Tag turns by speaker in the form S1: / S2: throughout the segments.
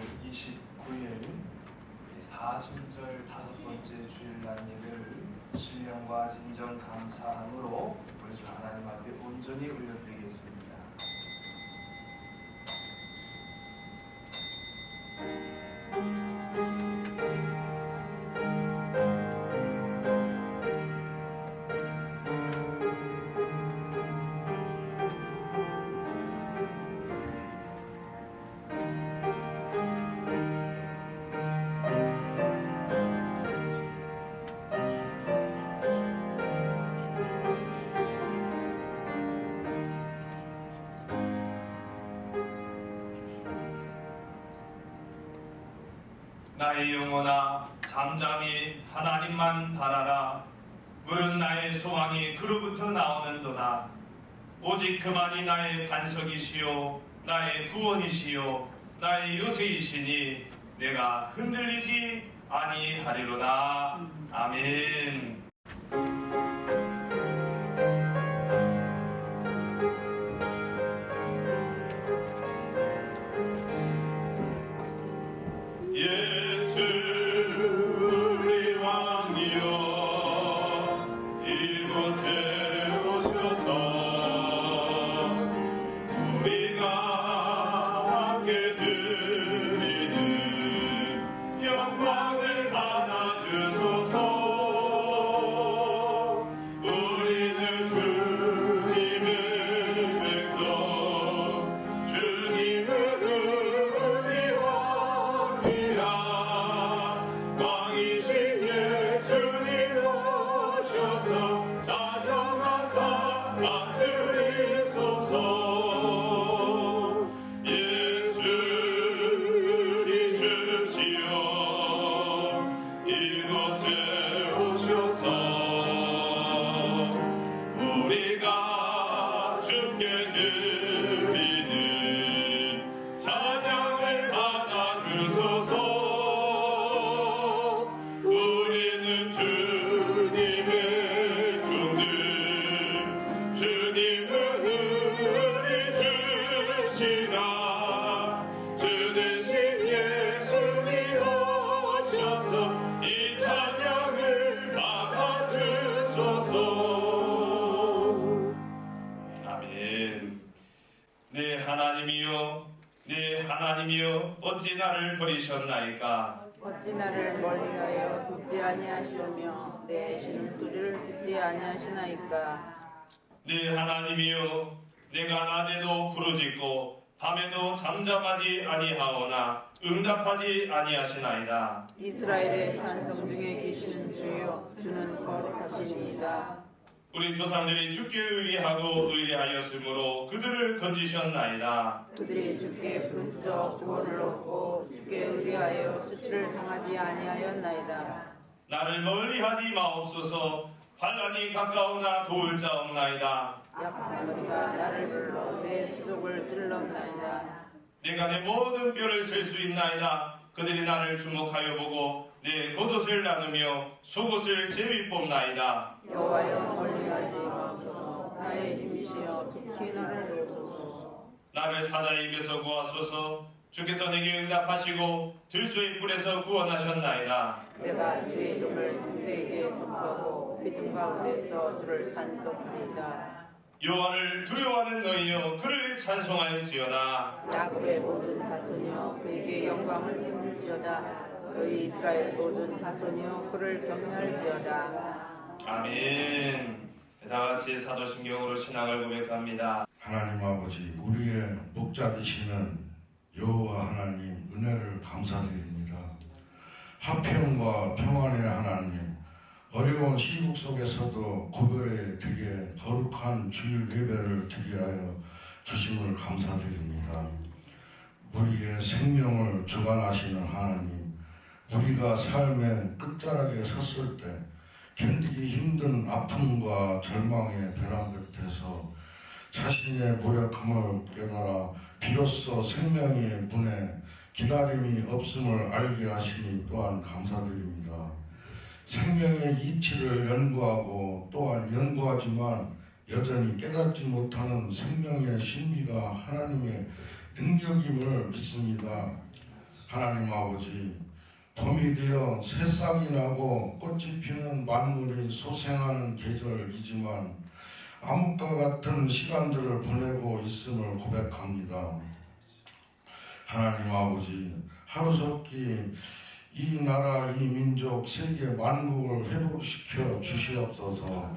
S1: 29일 사순절 5번째 주일날 예배를 신령과 진정 감사함으로 우리 주 하나님 앞에 온전히 올려드리겠습니다. 나의 영혼아 잠잠히 하나님만 바라라. 물은 나의 소망이 그로부터 나오는도다. 오직 그만이 나의 반석이시요 나의 구원이시요 나의 요새이시니 내가 흔들리지 아니하리로다. 아멘. 하나님이여 어찌 나를 버리셨나이까?
S2: 어찌 나를 멀리하여 두지 아니하시오며 내 신음소리를 듣지 아니하시나이까?
S1: 네 하나님이여 내가 낮에도 부르짖고 밤에도 잠잠하지 아니하오나 응답하지 아니하시나이다.
S2: 이스라엘의 찬송 중에 계시는 주여 주는 거룩하시니이다.
S1: 우리 조상들이 주께 의리하고 의리하였으므로 그들을 건지셨나이다.
S2: 그들이 주께 부르짖어 구원을 얻고 주께 의리하여 수치를 당하지 아니하였나이다.
S1: 나를 멀리하지 마옵소서. 환난이 가까우나 도울 자 없나이다.
S2: 약한 머리가 나를 불러 내 수족을 찔렀나이다.
S1: 내가 내 모든 뼈를 셀 수 있나이다. 그들이 나를 주목하여 보고 내 겉옷을 나누며 속옷을 제비 뽑나이다.
S2: 여호와여 멀리하지 마옵소서. 나의 힘이시여 속히 나를 도우소서.
S1: 나를 사자의 입에서 구하소서. 주께서 내게 응답하시고 들소의 뿔에서 구원하셨나이다.
S2: 내가 주의 이름을 형제에게 선포하고 회중 가운데서 주를 찬송하리이다.
S1: 여호와를 두려워하는 너희여 그를 찬송할지어다.
S2: 야곱의 모든 자손이여 그에게 영광을 돌릴지어다. 너희 이스라엘 모든 자손이여 그를 경외할지어다.
S1: 아멘. 다같이 사도신경으로 신앙을 고백합니다.
S3: 하나님 아버지, 우리의 목자 되시는 여호와 하나님 은혜를 감사드립니다. 화평과 평안의 하나님, 어려운 시국 속에서도 구별에 되게 거룩한 주일 예배를 드리게 하여 주심을 감사드립니다. 우리의 생명을 주관하시는 하나님, 우리가 삶의 끝자락에 섰을 때 견디기 힘든 아픔과 절망의 벼랑 끝에서 자신의 무력함을 깨달아 비로소 생명의 문에 기다림이 없음을 알게 하시니 또한 감사드립니다. 생명의 이치를 연구하고 또한 연구하지만 여전히 깨닫지 못하는 생명의 신비가 하나님의 능력임을 믿습니다. 하나님 아버지, 봄이 되어 새싹이 나고 꽃이 피는 만물이 소생하는 계절이지만 암흑과 같은 시간들을 보내고 있음을 고백합니다. 하나님 아버지, 하루속히 이 나라, 이 민족, 세계 만국을 회복시켜 주시옵소서.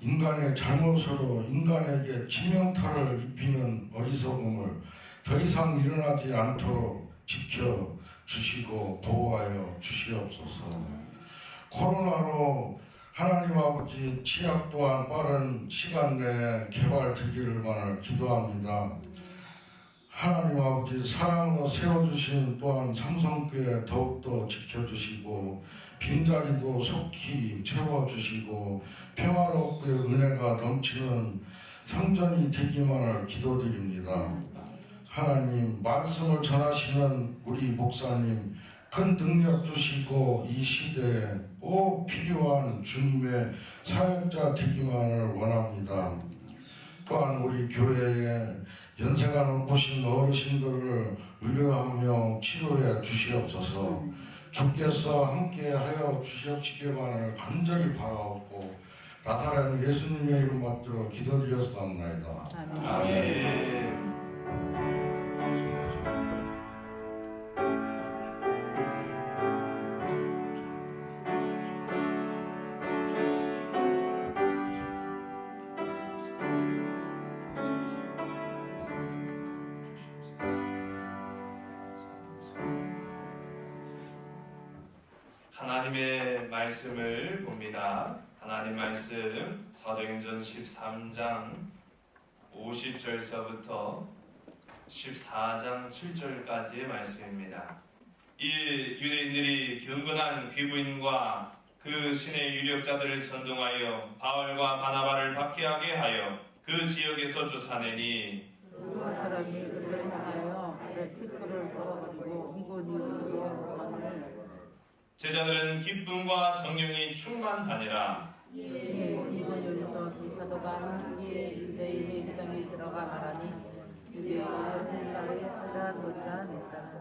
S3: 인간의 잘못으로 인간에게 치명타를 입히는 어리석음을 더 이상 일어나지 않도록 지켜 주시고 보호하여 주시옵소서. 코로나로 하나님 아버지 치약 또한 빠른 시간 내에 개발되기를만을 기도합니다. 하나님 아버지 사랑으로 세워주신 또한 삼성교회 더욱더 지켜주시고 빈자리도 속히 채워주시고 평화롭게 은혜가 넘치는 성전이 되기만을 기도드립니다. 하나님 말씀을 전하시는 우리 목사님 큰 능력 주시고 이 시대에 꼭 필요한 주님의 사역자 되기만을 원합니다. 또한 우리 교회에 연세가 높으신 어르신들을 의료하며 치료해 주시옵소서. 주께서 함께하여 주시옵시기만을 간절히 바라옵고 나사렛 예수님의 이름 받들어 기도드렸사옵나이다.
S1: 아멘. 하나님의 말씀을 봅니다. 하나님 말씀 사도행전 13장 50절서부터 14장 7절까지의 말씀입니다. 이 유대인들이 경건한 귀부인과 그 신의 유력자들을 선동하여 바울과 바나바를 박해하게 하여 그 지역에서 쫓아내니
S2: 그 사람이 그를 향하여 그의 티끌을 걸어가지고 이곳이로 가는
S1: 제자들은 기쁨과 성령이 충만하니라.
S2: 이번 여기서 두 사도가 함께 유대인의 회당에 들어가 말하니 유대인과 헬라의 하자 놀라 냈다.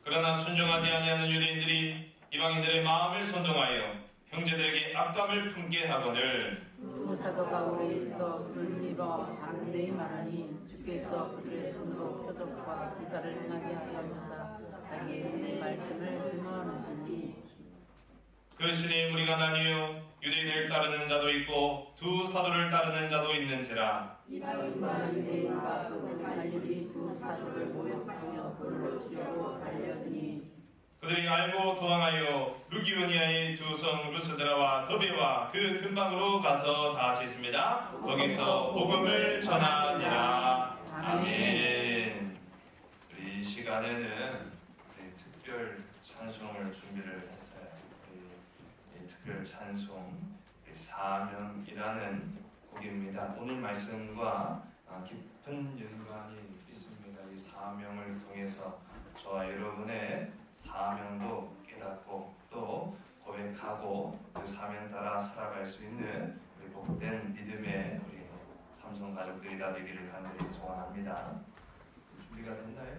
S1: 그러나 순종하지 아니하는 유대인들이 이방인들의 마음을 선동하여 형제들에게 악감을 품게 하거늘
S2: 두 사도가 오래 있어 그를 밀어 반대히 말하니 주께서 그들의 손으로 표적과 기사를 행하게 하여 주사 자기의 말씀을 증언하시니
S1: 그 신의 무리가 나뉘어 유대인을 따르는 자도 있고 두 사도를 따르는 자도 있는지라.
S2: 이방인과 유대인과 그 관리들이 두 사도를 모욕하며 돌로 치려고 달려드니
S1: 그들이 알고 도망하여 루기오니아의 두 성 루스드라와 더베와 그 근방으로 가서 다 짓습니다. 거기서 복음을 전하니라. 아멘. 우리 이 시간에는 특별 찬송을 준비를 했어요. 이 특별 찬송 사명이라는 곡입니다. 오늘 말씀과 깊은 연관이 있습니다. 이 사명을 통해서 저와 여러분의 사명도 깨닫고 또 고백하고 그 사명 따라 살아갈 수 있는 우리 복된 믿음의 우리 삼성 가족들이 다 되기를 간절히 소원합니다. 준비가 됐나요?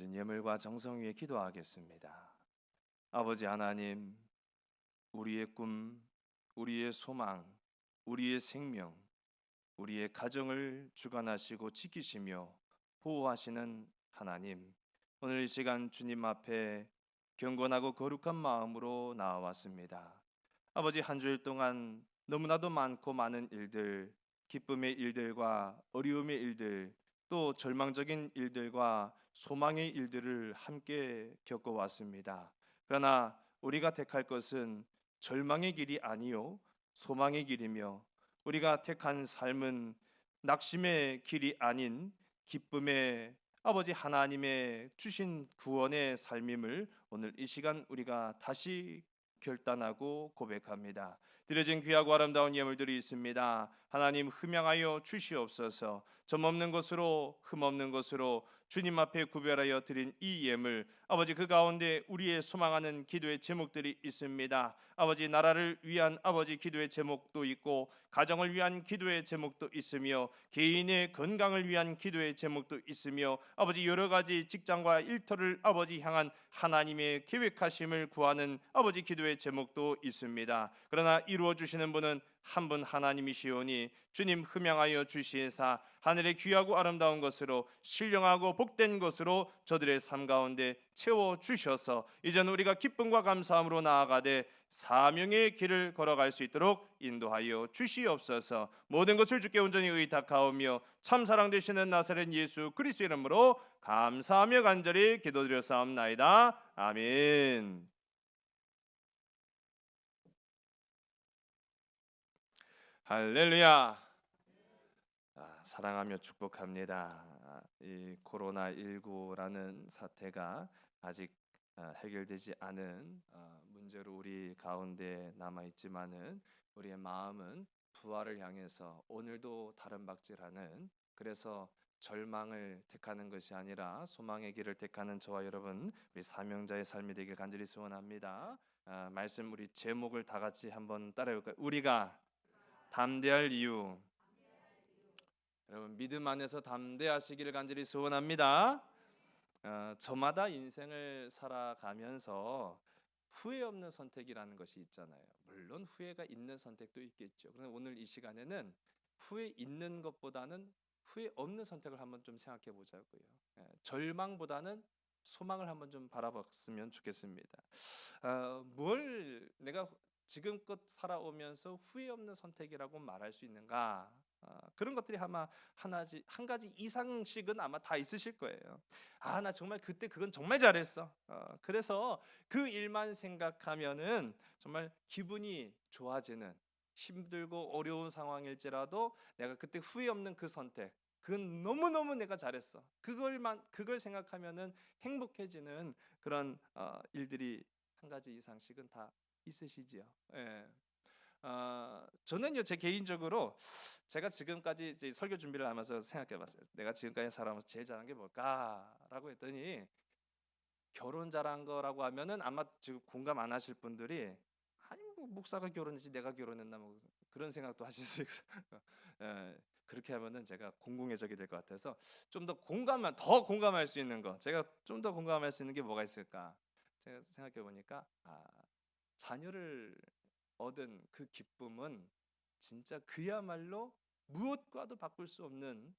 S4: 드려진 예물과 정성 위에 기도하겠습니다. 아버지 하나님, 우리의 꿈, 우리의 소망, 우리의 생명, 우리의 가정을 주관하시고 지키시며 보호하시는 하나님, 오늘 이 시간 주님 앞에 경건하고 거룩한 마음으로 나와왔습니다. 아버지, 한 주일 동안 너무나도 많고 많은 일들, 기쁨의 일들과 어려움의 일들, 또 절망적인 일들과 소망의 일들을 함께 겪어왔습니다. 그러나 우리가 택할 것은 절망의 길이 아니요 소망의 길이며, 우리가 택한 삶은 낙심의 길이 아닌 기쁨의 아버지 하나님의 주신 구원의 삶임을 오늘 이 시간 우리가 다시 결단하고 고백합니다. 드려진 귀하고 아름다운 예물들이 있습니다. 하나님, 흠양하여 주시옵소서. 점없는 것으로 흠없는 것으로 주님 앞에 구별하여 드린 이 예물, 아버지, 그 가운데 우리의 소망하는 기도의 제목들이 있습니다. 아버지, 나라를 위한 아버지 기도의 제목도 있고, 가정을 위한 기도의 제목도 있으며, 개인의 건강을 위한 기도의 제목도 있으며, 아버지, 여러 가지 직장과 일터를 아버지 향한 하나님의 계획하심을 구하는 아버지 기도의 제목도 있습니다. 그러나 이루어 주시는 분은 한 분 하나님이시오니 주님, 흠양하여 주시에사 하늘의 귀하고 아름다운 것으로 신령하고 복된 것으로 저들의 삶 가운데 채워 주셔서 이제는 우리가 기쁨과 감사함으로 나아가되 사명의 길을 걸어갈 수 있도록 인도하여 주시옵소서. 모든 것을 주께 온전히 의탁하오며 참 사랑 되시는 나사렛 예수 그리스도의 이름으로 감사하며 간절히 기도드렸사옵나이다. 아멘. 할렐루야. 사랑하며 축복합니다. 이 코로나19라는 사태가 아직 해결되지 않은 문제로 우리 가운데 남아 있지만은 우리의 마음은 부활을 향해서 오늘도 다른 박질하는, 그래서 절망을 택하는 것이 아니라 소망의 길을 택하는 저와 여러분, 우리 사명자의 삶이 되길 간절히 소원합니다. 말씀 우리 제목을 다 같이 한번 따라해볼까요? 우리가 담대할 이유. 여러분, 믿음 안에서 담대하시기를 간절히 소원합니다. 저마다 인생을 살아가면서 후회 없는 선택이라는 것이 있잖아요. 물론 후회가 있는 선택도 있겠죠. 그런데 오늘 이 시간에는 후회 있는 것보다는 후회 없는 선택을 한번 좀 생각해 보자고요. 절망보다는 소망을 한번 좀 바라봤으면 좋겠습니다. 뭘 내가 지금껏 살아오면서 후회 없는 선택이라고 말할 수 있는가? 그런 것들이 아마 한 가지 이상씩은 아마 다 있으실 거예요. 나 정말 그때 그건 정말 잘했어. 그래서 그 일만 생각하면은 정말 기분이 좋아지는, 힘들고 어려운 상황일지라도 내가 그때 후회 없는 그 선택, 그건 너무너무 내가 잘했어. 그걸 생각하면은 행복해지는 그런 일들이 한 가지 이상씩은 다 있으시지요. 예. 저는요, 제 개인적으로 제가 지금까지 이제 설교 준비를 하면서 생각해봤어요. 내가 지금까지 살아오면서 제일 잘한 게 뭘까라고 했더니, 결혼 잘한 거라고 하면은 아마 지금 공감 안 하실 분들이, 아니 뭐 목사가 결혼했지 내가 결혼했나 뭐 그런 생각도 하실 수 있어요. 그렇게 하면은 제가 공공의적이 될 것 같아서 좀 더 공감할 수 있는 거, 제가 좀 더 공감할 수 있는 게 뭐가 있을까? 제가 생각해 보니까 자녀를 얻은 그 기쁨은 진짜 그야말로 무엇과도 바꿀 수 없는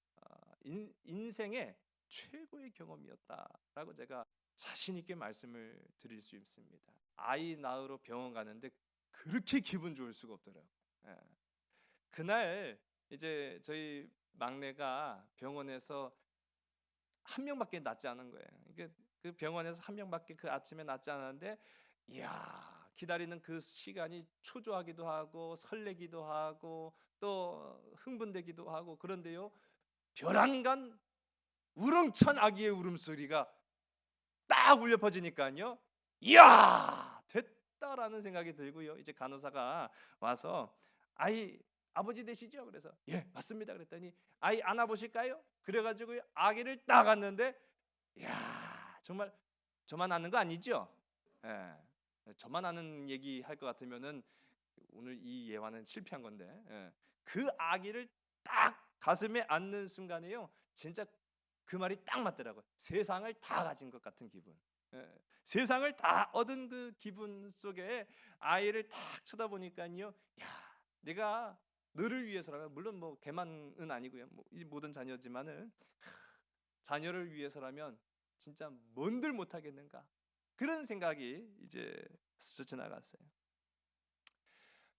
S4: 인생의 최고의 경험이었다라고 제가 자신 있게 말씀을 드릴 수 있습니다. 아이 낳으러 병원 가는데 그렇게 기분 좋을 수가 없더라고요. 그날 이제 저희 막내가 병원에서 한 명밖에 낳지 않은 거예요. 그 병원에서 한 명밖에 그 아침에 낳지 않았는데, 이야, 기다리는 그 시간이 초조하기도 하고 설레기도 하고 또 흥분되기도 하고, 그런데요, 별안간 우렁찬 아기의 울음소리가 딱 울려 퍼지니까요, 이야, 됐다라는 생각이 들고요. 이제 간호사가 와서 아버지 되시죠? 그래서 예, 맞습니다. 그랬더니 아이 안아보실까요? 그래가지고 아기를 딱 안는데, 이야, 정말 저만 아는 거 아니죠? 예. 저만 아는 얘기 할 것 같으면은 오늘 이 예화는 실패한 건데, 그 아기를 딱 가슴에 안는 순간에요, 진짜 그 말이 딱 맞더라고요. 세상을 다 가진 것 같은 기분. 예, 세상을 다 얻은 그 기분 속에 아이를 딱 쳐다보니까요, 야, 내가 너를 위해서라면, 물론 뭐 걔만은 아니고요, 뭐 이 모든 자녀지만은 자녀를 위해서라면 진짜 뭔들 못하겠는가, 그런 생각이 이제 스쳐 지나갔어요.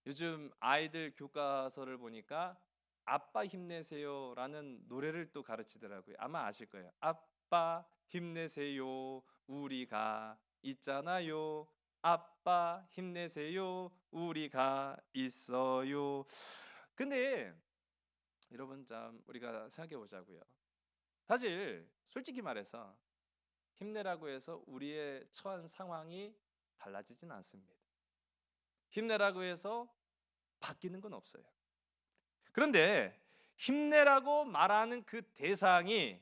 S4: 요즘 아이들 교과서를 보니까 아빠 힘내세요라는 노래를 또 가르치더라고요. 아마 아실 거예요. 아빠 힘내세요, 우리가 있잖아요. 아빠 힘내세요, 우리가 있어요. 근데 여러분, 참 우리가 생각해 보자고요. 사실 솔직히 말해서 힘내라고 해서 우리의 처한 상황이 달라지진 않습니다. 힘내라고 해서 바뀌는 건 없어요. 그런데 힘내라고 말하는 그 대상이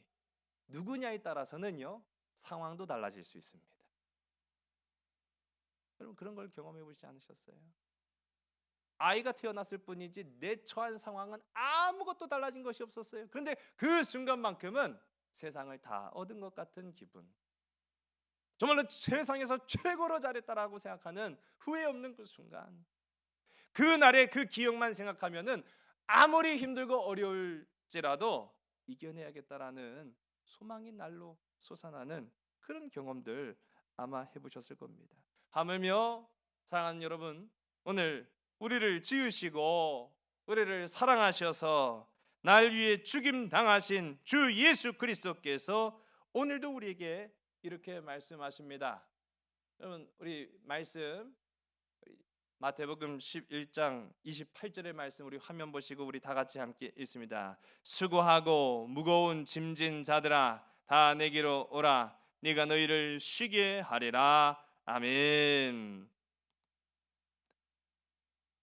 S4: 누구냐에 따라서는요, 상황도 달라질 수 있습니다. 여러분, 그런 걸 경험해 보시지 않으셨어요? 아이가 태어났을 뿐이지 내 처한 상황은 아무것도 달라진 것이 없었어요. 그런데 그 순간만큼은 세상을 다 얻은 것 같은 기분, 정말로 세상에서 최고로 잘했다라고 생각하는 후회 없는 그 순간, 그날의 그 기억만 생각하면은 아무리 힘들고 어려울지라도 이겨내야겠다라는 소망이 날로 솟아나는 그런 경험들 아마 해보셨을 겁니다. 하물며 사랑하는 여러분, 오늘 우리를 지으시고 우리를 사랑하셔서 날 위해 죽임 당하신 주 예수 그리스도께서 오늘도 우리에게 이렇게 말씀하십니다. 여러분, 우리 말씀 마태복음 11장 28절의 말씀 우리 화면 보시고 우리 다 같이 함께 읽습니다. 수고하고 무거운 짐진 자들아, 다 내게로 오라. 네가 너희를 쉬게 하리라. 아멘.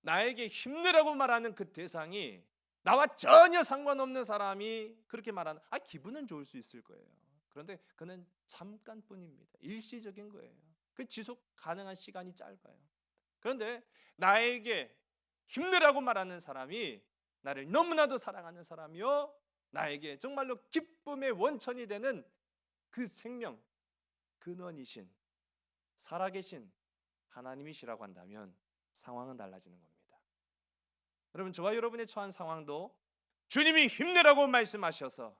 S4: 나에게 힘내라고 말하는 그 대상이 나와 전혀 상관없는 사람이 그렇게 말하는, 기분은 좋을 수 있을 거예요. 그런데 그는 잠깐뿐입니다. 일시적인 거예요. 그 지속 가능한 시간이 짧아요. 그런데 나에게 힘내라고 말하는 사람이 나를 너무나도 사랑하는 사람이요, 나에게 정말로 기쁨의 원천이 되는 그 생명 근원이신 살아계신 하나님이시라고 한다면 상황은 달라지는 겁니다. 여러분, 저와 여러분의 처한 상황도 주님이 힘내라고 말씀하셔서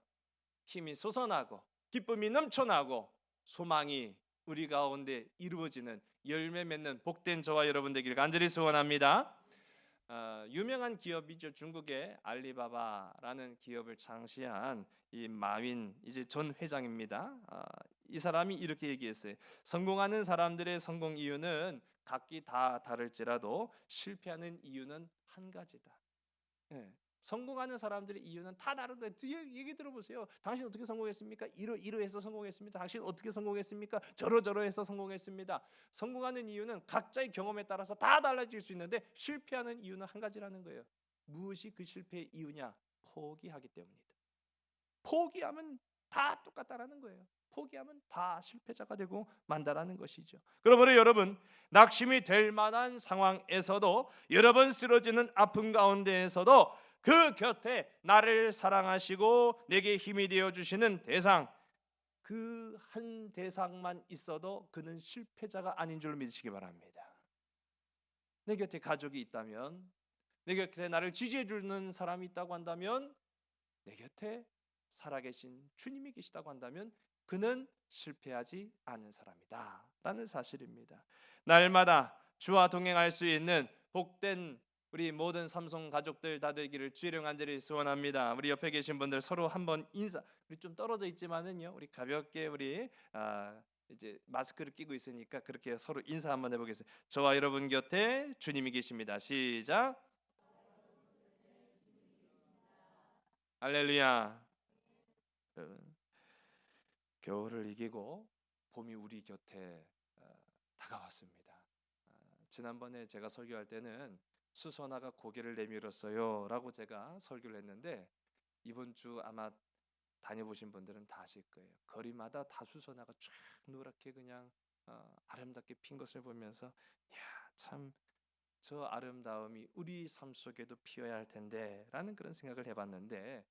S4: 힘이 솟아나고 기쁨이 넘쳐나고 소망이 우리 가운데 이루어지는 열매 맺는 복된 저와 여러분 되기를 간절히 소원합니다. 유명한 기업이죠. 중국의 알리바바라는 기업을 창시한 이 마윈 이제 전 회장입니다. 이 사람이 이렇게 얘기했어요. 성공하는 사람들의 성공 이유는 각기 다 다를지라도 실패하는 이유는 한 가지다. 성공하는 사람들의 이유는 다 다른 거예요. 얘기 들어보세요. 당신 어떻게 성공했습니까? 이러해서 성공했습니다. 당신 어떻게 성공했습니까? 저러해서 성공했습니다. 성공하는 이유는 각자의 경험에 따라서 다 달라질 수 있는데 실패하는 이유는 한 가지라는 거예요. 무엇이 그 실패의 이유냐? 포기하기 때문이다. 포기하면 다 똑같다라는 거예요. 포기하면 다 실패자가 되고 만다라는 것이죠. 그러므로 여러분, 낙심이 될 만한 상황에서도, 여러 번 쓰러지는 아픔 가운데에서도 그 곁에 나를 사랑하시고 내게 힘이 되어 주시는 대상, 그 한 대상만 있어도 그는 실패자가 아닌 줄 믿으시기 바랍니다. 내 곁에 가족이 있다면, 내 곁에 나를 지지해 주는 사람이 있다고 한다면, 내 곁에 살아계신 주님이 계시다고 한다면 그는 실패하지 않은 사람이다 라는 사실입니다. 날마다 주와 동행할 수 있는 복된 우리 모든 삼성 가족들 다 되기를 주의 간절히 소원합니다. 우리 옆에 계신 분들 서로 한번 인사, 우리 좀 떨어져 있지만은요, 우리 가볍게 우리 이제 마스크를 끼고 있으니까 그렇게 서로 인사 한번 해보겠습니다. 저와 여러분 곁에 주님이 계십니다. 시작. 할렐루야. 겨울을 이기고 봄이 우리 곁에 다가왔습니다. 지난번에 제가 설교할 때는 수선화가 고개를 내밀었어요 라고 제가 설교를 했는데, 이번 주 아마 다녀보신 분들은 다 아실 거예요. 거리마다 다 수선화가 쫙 노랗게 그냥 아름답게 핀 것을 보면서, 참 저 아름다움이 우리 삶 속에도 피어야 할 텐데 라는 그런 생각을 해봤는데,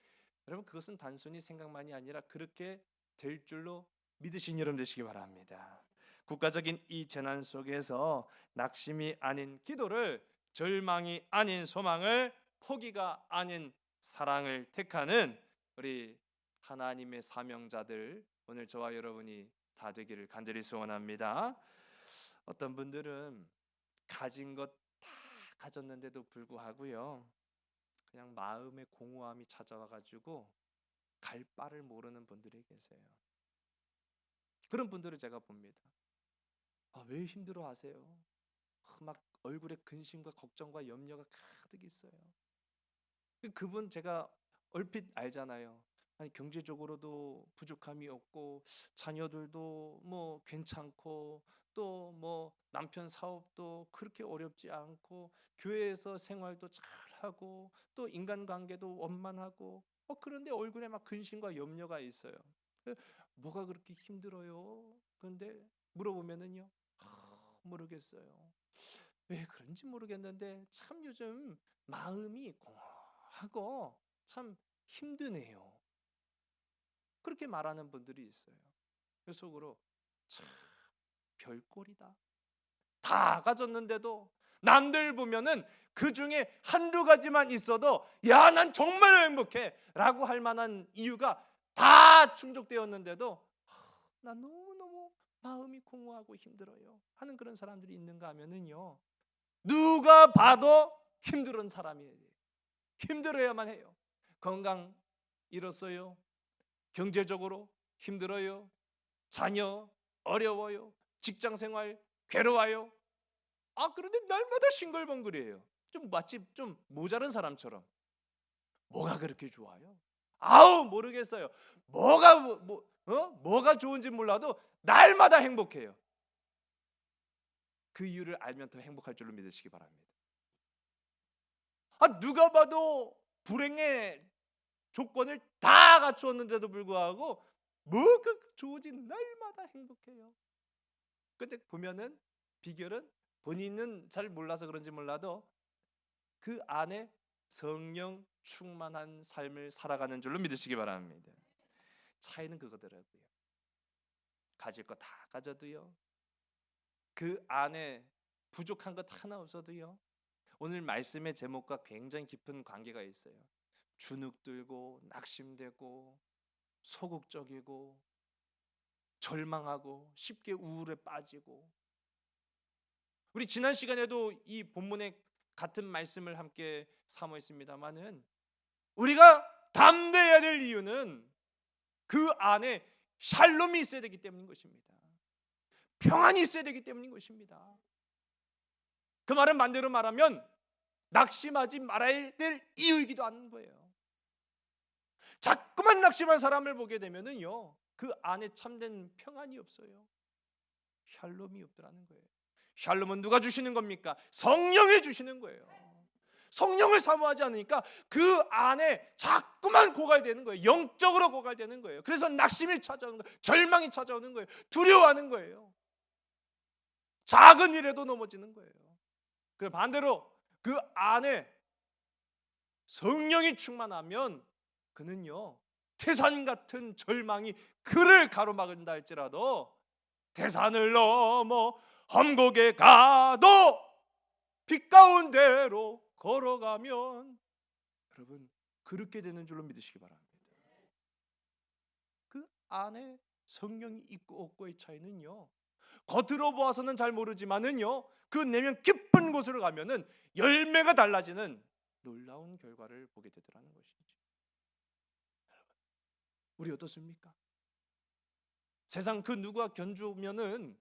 S4: 여러분 그것은 단순히 생각만이 아니라 그렇게 될 줄로 믿으신 여러분 되시기 바랍니다. 국가적인 이 재난 속에서 낙심이 아닌 기도를, 절망이 아닌 소망을, 포기가 아닌 사랑을 택하는 우리 하나님의 사명자들, 오늘 저와 여러분이 다 되기를 간절히 소원합니다. 어떤 분들은 가진 것 다 가졌는데도 불구하고요, 그냥 마음의 공허함이 찾아와가지고 갈 바를 모르는 분들이 계세요. 그런 분들을 제가 봅니다. 왜 힘들어하세요? 막 얼굴에 근심과 걱정과 염려가 가득 있어요. 그분 제가 얼핏 알잖아요. 아니 경제적으로도 부족함이 없고 자녀들도 뭐 괜찮고 또 뭐 남편 사업도 그렇게 어렵지 않고 교회에서 생활도 잘하고 또 인간관계도 원만하고 그런데 얼굴에 막 근심과 염려가 있어요. 뭐가 그렇게 힘들어요? 그런데 물어보면은요, 모르겠어요. 왜 그런지 모르겠는데 참 요즘 마음이 공허하고 참 힘드네요. 그렇게 말하는 분들이 있어요. 그 속으로 참 별꼴이다. 다 가졌는데도 남들 보면은 그 중에 한두 가지만 있어도 야, 난 정말 행복해 라고 할 만한 이유가 다 충족되었는데도 난 너무너무 마음이 공허하고 힘들어요 하는 그런 사람들이 있는가 하면은요, 누가 봐도 힘든 사람이에요. 힘들어야만 해요. 건강 잃었어요. 경제적으로 힘들어요. 자녀 어려워요. 직장생활 괴로워요. 그런데 날마다 싱글벙글이에요. 좀 마치 좀 모자란 사람처럼. 뭐가 그렇게 좋아요? 모르겠어요. 뭐가 좋은지 몰라도 날마다 행복해요. 그 이유를 알면 더 행복할 줄로 믿으시기 바랍니다. 누가 봐도 불행의 조건을 다 갖추었는데도 불구하고 뭐가 좋은지 날마다 행복해요. 근데 보면은 비결은 본인은 잘 몰라서 그런지 몰라도 그 안에 성령 충만한 삶을 살아가는 줄로 믿으시기 바랍니다. 차이는 그거더라고요. 가질 거 다 가져도요, 그 안에 부족한 것 하나 없어도요, 오늘 말씀의 제목과 굉장히 깊은 관계가 있어요. 주눅들고 낙심되고 소극적이고 절망하고 쉽게 우울에 빠지고, 우리 지난 시간에도 이 본문의 같은 말씀을 함께 사모했습니다마는 우리가 담대해야 될 이유는 그 안에 샬롬이 있어야 되기 때문인 것입니다. 평안이 있어야 되기 때문인 것입니다. 그 말은 반대로 말하면 낙심하지 말아야 될 이유이기도 하는 거예요. 자꾸만 낙심한 사람을 보게 되면은요, 그 안에 참된 평안이 없어요. 샬롬이 없더라는 거예요. 샬롬은 누가 주시는 겁니까? 성령이 주시는 거예요. 성령을 사모하지 않으니까 그 안에 자꾸만 고갈되는 거예요. 영적으로 고갈되는 거예요. 그래서 낙심이 찾아오는 거예요. 절망이 찾아오는 거예요. 두려워하는 거예요. 작은 일에도 넘어지는 거예요. 그 반대로 그 안에 성령이 충만하면 그는요, 태산 같은 절망이 그를 가로막는다 할지라도 태산을 넘어 험곡에 가도 빛 가운데로 걸어가면, 여러분 그렇게 되는 줄로 믿으시기 바랍니다. 그 안에 성령이 있고 없고의 차이는요, 겉으로 보아서는 잘 모르지만은요, 그 내면 깊은 곳으로 가면은 열매가 달라지는 놀라운 결과를 보게 되더라는 것이죠. 여러분, 우리 어떻습니까? 세상 그 누가 견주면은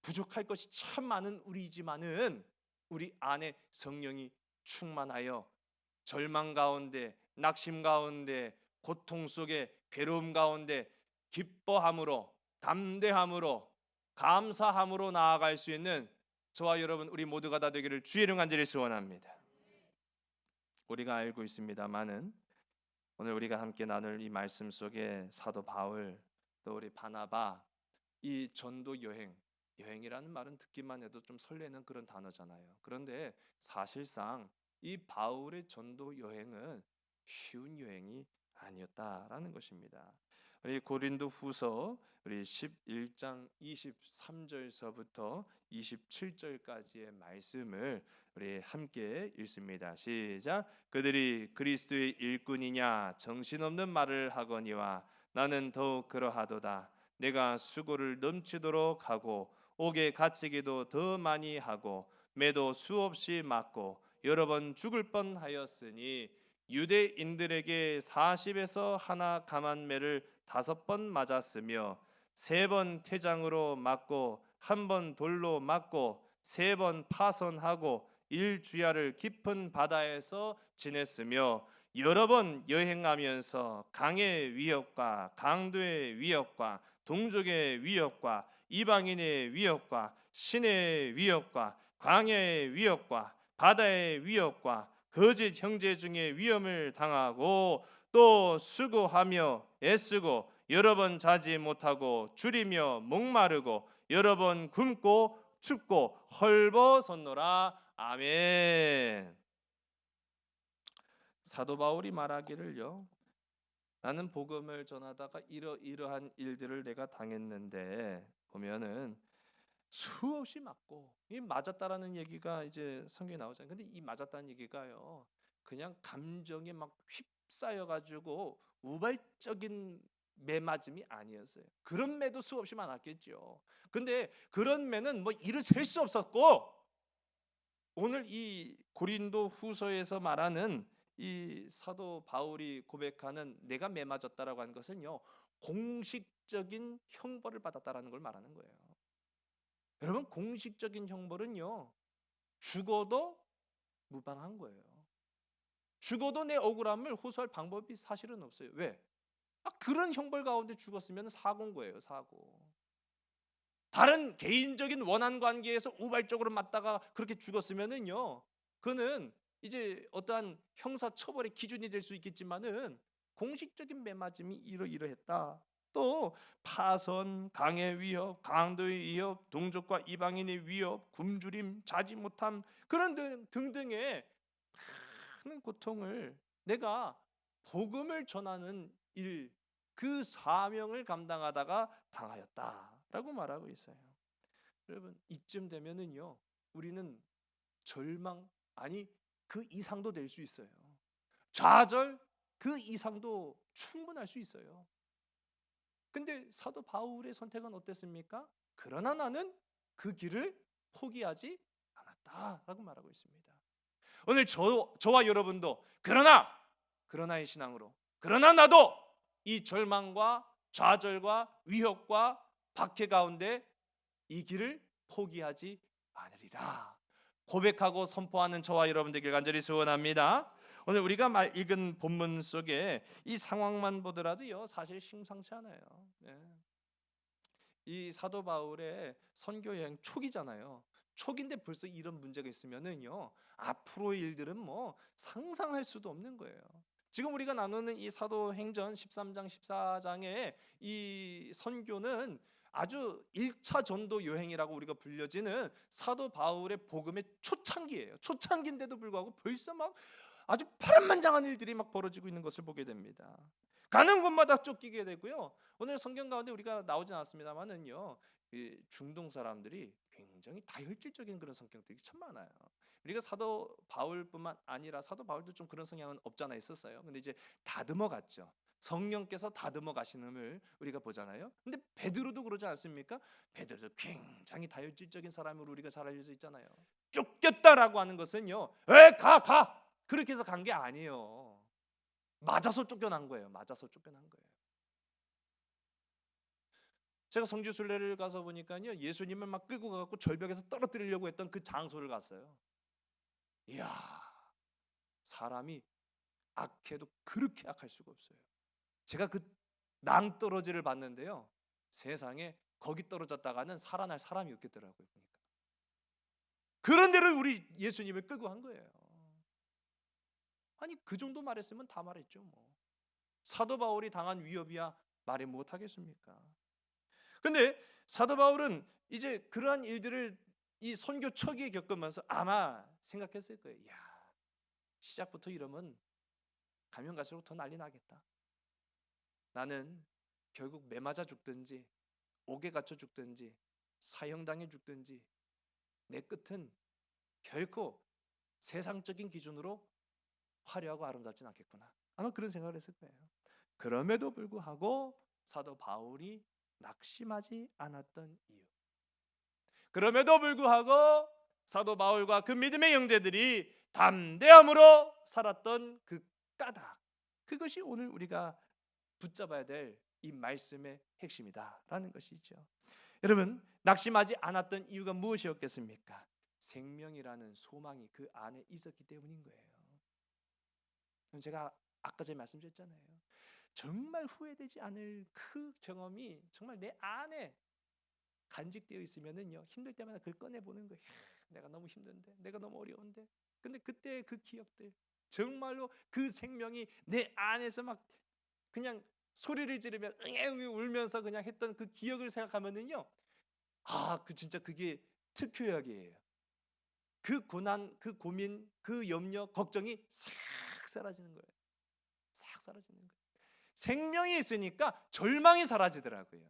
S4: 부족할 것이 참 많은 우리이지만은 우리 안에 성령이 충만하여 절망 가운데, 낙심 가운데, 고통 속에, 괴로움 가운데 기뻐함으로, 담대함으로, 감사함으로 나아갈 수 있는 저와 여러분 우리 모두가 다 되기를 주의 이름 간절히 소원합니다. 우리가 알고 있습니다마는 오늘 우리가 함께 나눌 이 말씀 속에 사도 바울, 또 우리 바나바, 이 전도 여행이라는 말은 듣기만 해도 좀 설레는 그런 단어잖아요. 그런데 사실상 이 바울의 전도 여행은 쉬운 여행이 아니었다라는 것입니다. 우리 고린도후서 우리 11장 23절서부터 27절까지의 말씀을 우리 함께 읽습니다. 시작. 그들이 그리스도의 일꾼이냐 정신없는 말을 하거니와 나는 더욱 그러하도다. 내가 수고를 넘치도록 하고 옥에 갇히기도 더 많이 하고 매도 수없이 맞고 여러 번 죽을 뻔하였으니 유대인들에게 40에서 하나 감한 매를 5번 맞았으며 3번 퇴장으로 맞고 1번 돌로 맞고 3번 파손하고 1주야를 깊은 바다에서 지냈으며 여러 번 여행하면서 강의 위협과 강도의 위협과 동족의 위협과 이방인의 위협과 신의 위협과 광야의 위협과 바다의 위협과 거짓 형제 중에 위험을 당하고 또 수고하며 애쓰고 여러 번 자지 못하고 줄이며 목마르고 여러 번 굶고 춥고 헐벗었노라. 아멘. 사도 바울이 말하기를요, 나는 복음을 전하다가 이러한 일들을 내가 당했는데 보면은 수없이 맞고, 이 맞았다라는 얘기가 이제 성경에 나오잖아요. 근데 이 맞았다는 얘기가요, 그냥 감정에 막 휩싸여 가지고 우발적인 매맞음이 아니었어요. 그런 매도 수없이 많았겠죠. 근데 그런 매는 뭐 이를 셀 수 없었고, 오늘 이 고린도 후서에서 말하는 이 사도 바울이 고백하는 내가 매맞았다라고 하는 것은요, 공식적인 형벌을 받았다라는 걸 말하는 거예요. 여러분, 공식적인 형벌은요, 죽어도 무방한 거예요. 죽어도 내 억울함을 호소할 방법이 사실은 없어요. 왜? 그런 형벌 가운데 죽었으면 사고인 거예요. 사고. 다른 개인적인 원한 관계에서 우발적으로 맞다가 그렇게 죽었으면은요, 그는 이제 어떠한 형사 처벌의 기준이 될 수 있겠지만은 공식적인 매맞음이 이러이러했다. 또 파선, 강의 위협, 강도의 위협, 동족과 이방인의 위협, 굶주림, 자지 못함, 그런 등등의 많은 고통을 내가 복음을 전하는 일, 그 사명을 감당하다가 당하였다라고 말하고 있어요. 여러분, 이쯤 되면은요, 우리는 절망, 아니 그 이상도 될 수 있어요. 좌절, 그 이상도 충분할 수 있어요. 근데 사도 바울의 선택은 어땠습니까? 그러나 나는 그 길을 포기하지 않았다라고 말하고 있습니다. 오늘 저와 여러분도 그러나의 신앙으로, 그러나 나도 이 절망과 좌절과 위협과 박해 가운데 이 길을 포기하지 않으리라 고백하고 선포하는 저와 여러분 되길 간절히 소원합니다. 오늘 우리가 읽은 본문 속에 이 상황만 보더라도요, 사실 심상치 않아요. 이 사도 바울의 선교 여행 초기잖아요. 초기인데 벌써 이런 문제가 있으면은요, 앞으로의 일들은 뭐 상상할 수도 없는 거예요. 지금 우리가 나누는 이 사도행전 13장 14장의 이 선교는 아주 1차 전도 여행이라고 우리가 불려지는 사도 바울의 복음의 초창기예요. 초창기인데도 불구하고 벌써 막 아주 파란만장한 일들이 막 벌어지고 있는 것을 보게 됩니다. 가는 곳마다 쫓기게 되고요. 오늘 성경 가운데 우리가 나오진 않습니다만은요, 이 중동 사람들이 굉장히 다혈질적인 그런 성격들이 참 많아요. 우리가 사도 바울뿐만 아니라 사도 바울도 좀 그런 성향은 없잖아 있었어요. 근데 이제 다듬어 갔죠. 성령께서 다듬어 가시는을 우리가 보잖아요. 근데 베드로도 그러지 않습니까? 베드로도 굉장히 다혈질적인 사람으로 우리가 잘 알려져 있잖아요. 쫓겼다라고 하는 것은요, 가 그렇게 해서 간 게 아니에요. 맞아서 쫓겨난 거예요. 맞아서 쫓겨난 거예요. 제가 성지 순례를 가서 보니까요, 예수님을 막 끌고 가고 절벽에서 떨어뜨리려고 했던 그 장소를 갔어요. 이야, 사람이 악해도 그렇게 악할 수가 없어요. 제가 그 낭떠러지를 봤는데요, 세상에 거기 떨어졌다가는 살아날 사람이 없겠더라고요. 보니까 그런 데를 우리 예수님을 끌고 간 거예요. 아니, 그 정도 말했으면 다 말했죠. 뭐 사도 바울이 당한 위협이야 말해 못하겠습니까? 근데 사도 바울은 이제 그러한 일들을 이 선교 초기에 겪으면서 아마 생각했을 거예요. 야, 시작부터 이러면 가면 갈수록 더 난리 나겠다. 나는 결국 매 맞아 죽든지 옥에 갇혀 죽든지 사형당해 죽든지 내 끝은 결코 세상적인 기준으로 화려하고 아름답진 않겠구나. 아마 그런 생각을 했을 거예요. 그럼에도 불구하고 사도 바울이 낙심하지 않았던 이유, 그럼에도 불구하고 사도 바울과 그 믿음의 형제들이 담대함으로 살았던 그 까닭, 그것이 오늘 우리가 붙잡아야 될 이 말씀의 핵심이다라는 것이죠. 여러분, 낙심하지 않았던 이유가 무엇이었겠습니까? 생명이라는 소망이 그 안에 있었기 때문인 거예요. 제가 아까 전에 말씀드렸잖아요. 정말 후회되지 않을 그 경험이 정말 내 안에 간직되어 있으면은요, 힘들 때마다 그걸 꺼내보는 거예요. 내가 너무 힘든데, 내가 너무 어려운데. 근데 그때 그 기억들, 정말로 그 생명이 내 안에서 막 그냥 소리를 지르며 응애 울면서 그냥 했던 그 기억을 생각하면은요, 그 진짜 그게 특효약이에요. 그 고난, 그 고민, 그 염려, 걱정이 싹 사라지는 거예요. 싹 사라지는 거예요. 생명이 있으니까 절망이 사라지더라고요.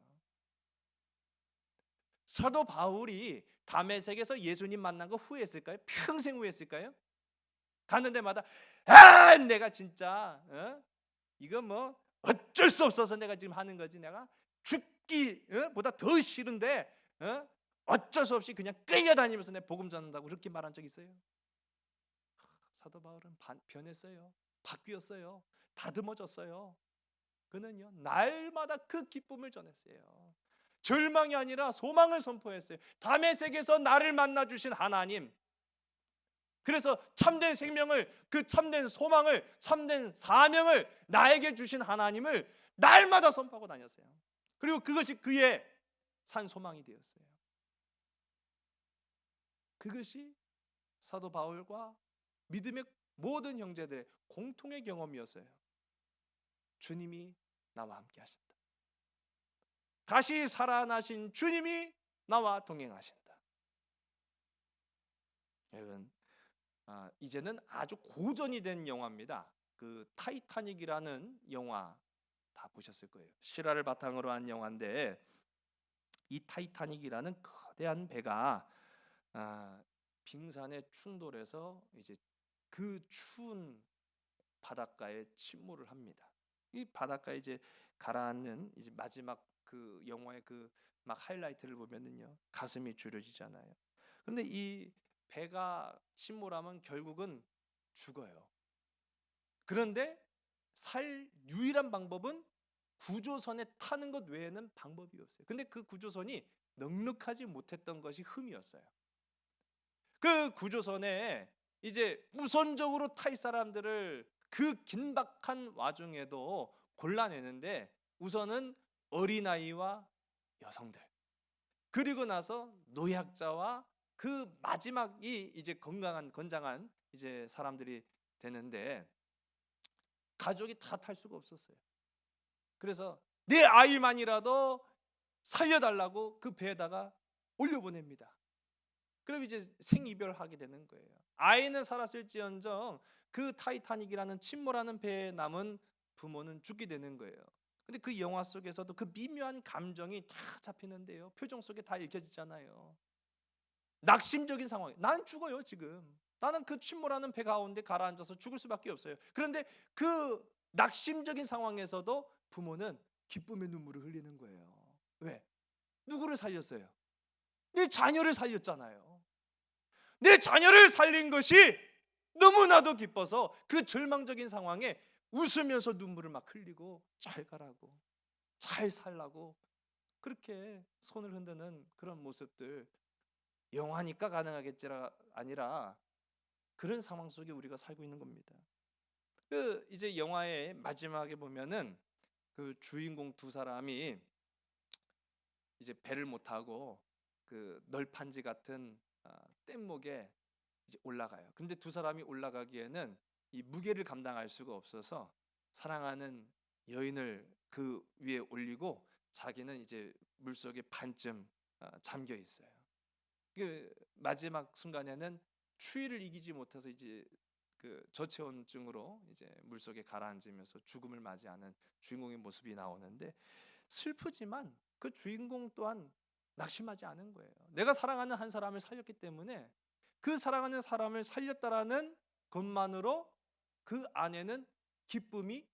S4: 사도 바울이 다메섹에서 예수님 만난 거 후회했을까요? 평생 후회했을까요? 가는 데마다 내가 진짜 이거 뭐 어쩔 수 없어서 내가 지금 하는 거지, 내가 죽기 보다 더 싫은데 어쩔 수 없이 그냥 끌려다니면서 내 복음 전한다고 그렇게 말한 적 있어요? 사도 바울은 변했어요. 바뀌었어요. 다듬어졌어요. 그는요, 날마다 그 기쁨을 전했어요. 절망이 아니라 소망을 선포했어요. 다메섹에서 나를 만나 주신 하나님, 그래서 참된 생명을, 그 참된 소망을, 참된 사명을 나에게 주신 하나님을 날마다 선포하고 다녔어요. 그리고 그것이 그의 산 소망이 되었어요. 그것이 사도 바울과 믿음의 모든 형제들의 공통의 경험이었어요. 주님이 나와 함께 하신다. 다시 살아나신 주님이 나와 동행하신다. 여러분, 이제는 아주 고전이 된 영화입니다. 그 타이타닉이라는 영화 다 보셨을 거예요. 실화를 바탕으로 한 영화인데, 이 타이타닉이라는 거대한 배가 빙산에 충돌해서 이제 그 추운 바닷가에 침몰을 합니다. 이 바닷가에 이제 가라앉는 이제 마지막 그 영화의 그 막 하이라이트를 보면은요, 가슴이 졸여지잖아요. 그런데 이 배가 침몰하면 결국은 죽어요. 그런데 살 유일한 방법은 구조선에 타는 것 외에는 방법이 없어요. 근데 그 구조선이 넉넉하지 못했던 것이 흠이었어요. 그 구조선에 이제 우선적으로 탈 사람들을 그 긴박한 와중에도 골라내는데, 우선은 어린아이와 여성들, 그리고 나서 노약자와 그 마지막이 이제 건장한 이제 사람들이 되는데, 가족이 다 탈 수가 없었어요. 그래서 내 아이만이라도 살려달라고 그 배에다가 올려보냅니다. 그럼 이제 생이별하게 되는 거예요. 아이는 살았을지언정 그 타이타닉이라는 침몰하는 배에 남은 부모는 죽게 되는 거예요. 근데 그 영화 속에서도 그 미묘한 감정이 다 잡히는데요, 표정 속에 다 읽혀지잖아요. 낙심적인 상황. 난 죽어요 지금. 나는 그 침몰하는 배 가운데 가라앉아서 죽을 수밖에 없어요. 그런데 그 낙심적인 상황에서도 부모는 기쁨의 눈물을 흘리는 거예요. 왜? 누구를 살렸어요? 내 자녀를 살렸잖아요. 내 자녀를 살린 것이 너무나도 기뻐서 그 절망적인 상황에 웃으면서 눈물을 막 흘리고 잘 가라고, 잘 살라고 그렇게 손을 흔드는 그런 모습들, 영화니까 가능하겠지가 아니라 그런 상황 속에 우리가 살고 있는 겁니다. 그 이제 영화의 마지막에 보면은 그 주인공 두 사람이 이제 배를 못 타고 그 널판지 같은 뗏목에 이제 올라가요. 근데 두 사람이 올라가기에는 이 무게를 감당할 수가 없어서 사랑하는 여인을 그 위에 올리고 자기는 이제 물속에 반쯤 잠겨 있어요. 그 마지막 순간에는 추위를 이기지 못해서 이제 그 저체온증으로 이제 물속에 가라앉으면서 죽음을 맞이하는 주인공의 모습이 나오는데 슬프지만 그 주인공 또한 낙심하지 않은 거예요. 내가 사랑하는 한 사람을 살렸기 때문에 그 사랑하는 사람을 살렸다라는 것만으로 그 안에는 기쁨이